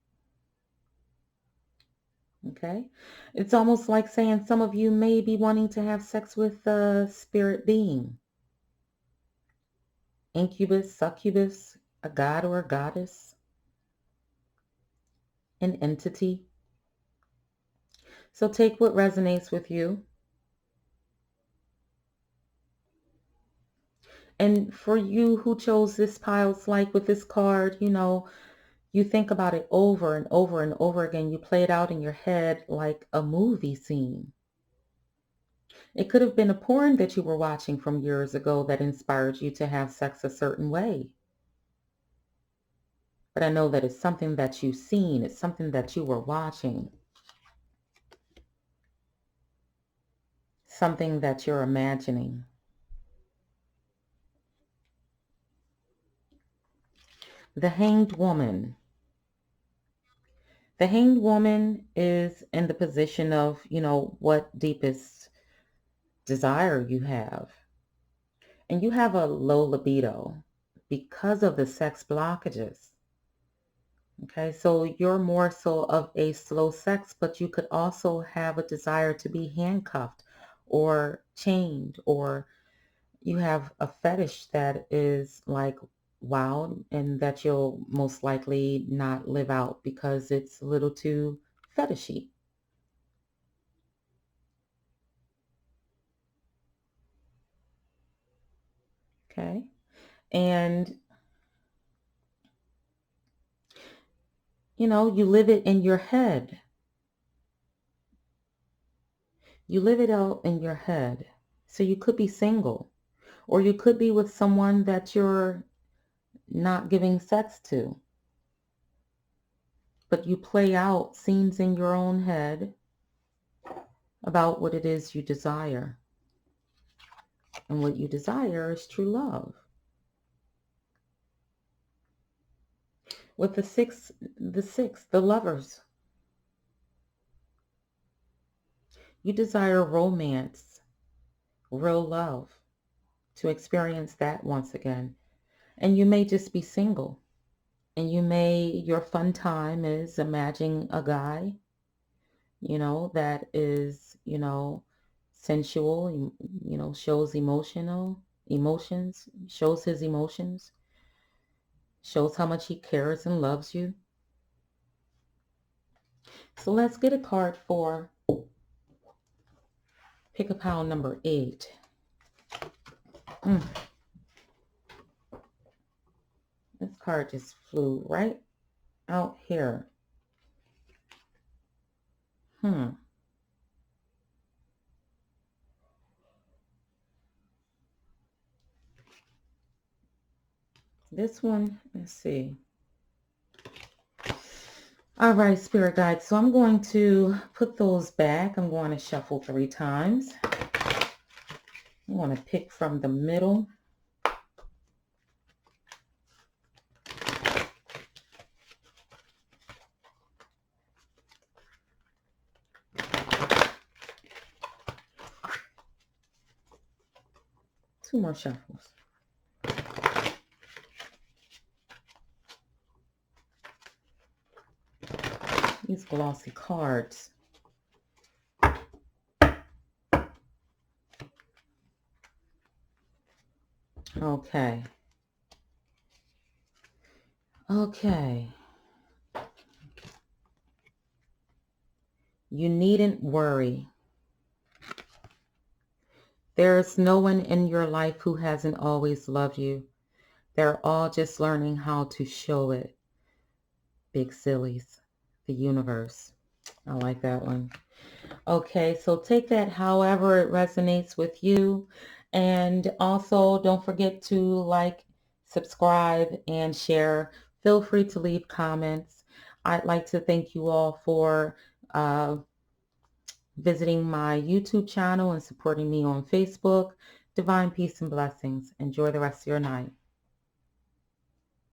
Okay? It's almost like saying some of you may be wanting to have sex with a spirit being. Incubus, succubus, a god or a goddess, an entity. So take what resonates with you. And for you who chose this pile, it's like with this card, you think about it over and over and over again. You play it out in your head like a movie scene. It could have been a porn that you were watching from years ago that inspired you to have sex a certain way. But I know that it's something that you've seen. It's something that you were watching. Something that you're imagining. The Hanged Woman. The Hanged Woman is in the position of, what deepest desire you have. And you have a low libido because of the sex blockages. Okay, so you're more so of a slow sex, but you could also have a desire to be handcuffed or chained, or you have a fetish that is like wild and that you'll most likely not live out because it's a little too fetishy. Okay, and you live it in your head. You live it out in your head. So you could be single, or you could be with someone that you're not giving sex to. But you play out scenes in your own head about what it is you desire. And what you desire is true love. With the six, the lovers. You desire romance, real love, to experience that once again. And you may just be single. And your fun time is imagining a guy, that is, sensual, shows emotions, shows his emotions, shows how much he cares and loves you. So let's get a card for pick a pile number 8. This card just flew right out here. This one, let's see. All right, spirit guides. So I'm going to put those back. I'm going to shuffle 3 times. I want to pick from the middle. Two more shuffles. These glossy cards. Okay. Okay. You needn't worry. There's no one in your life who hasn't always loved you. They're all just learning how to show it. Big sillies. The universe. I like that one. Okay, so take that however it resonates with you. And also don't forget to like, subscribe, and share. Feel free to leave comments. I'd like to thank you all for visiting my YouTube channel and supporting me on Facebook. Divine peace and blessings. Enjoy the rest of your night.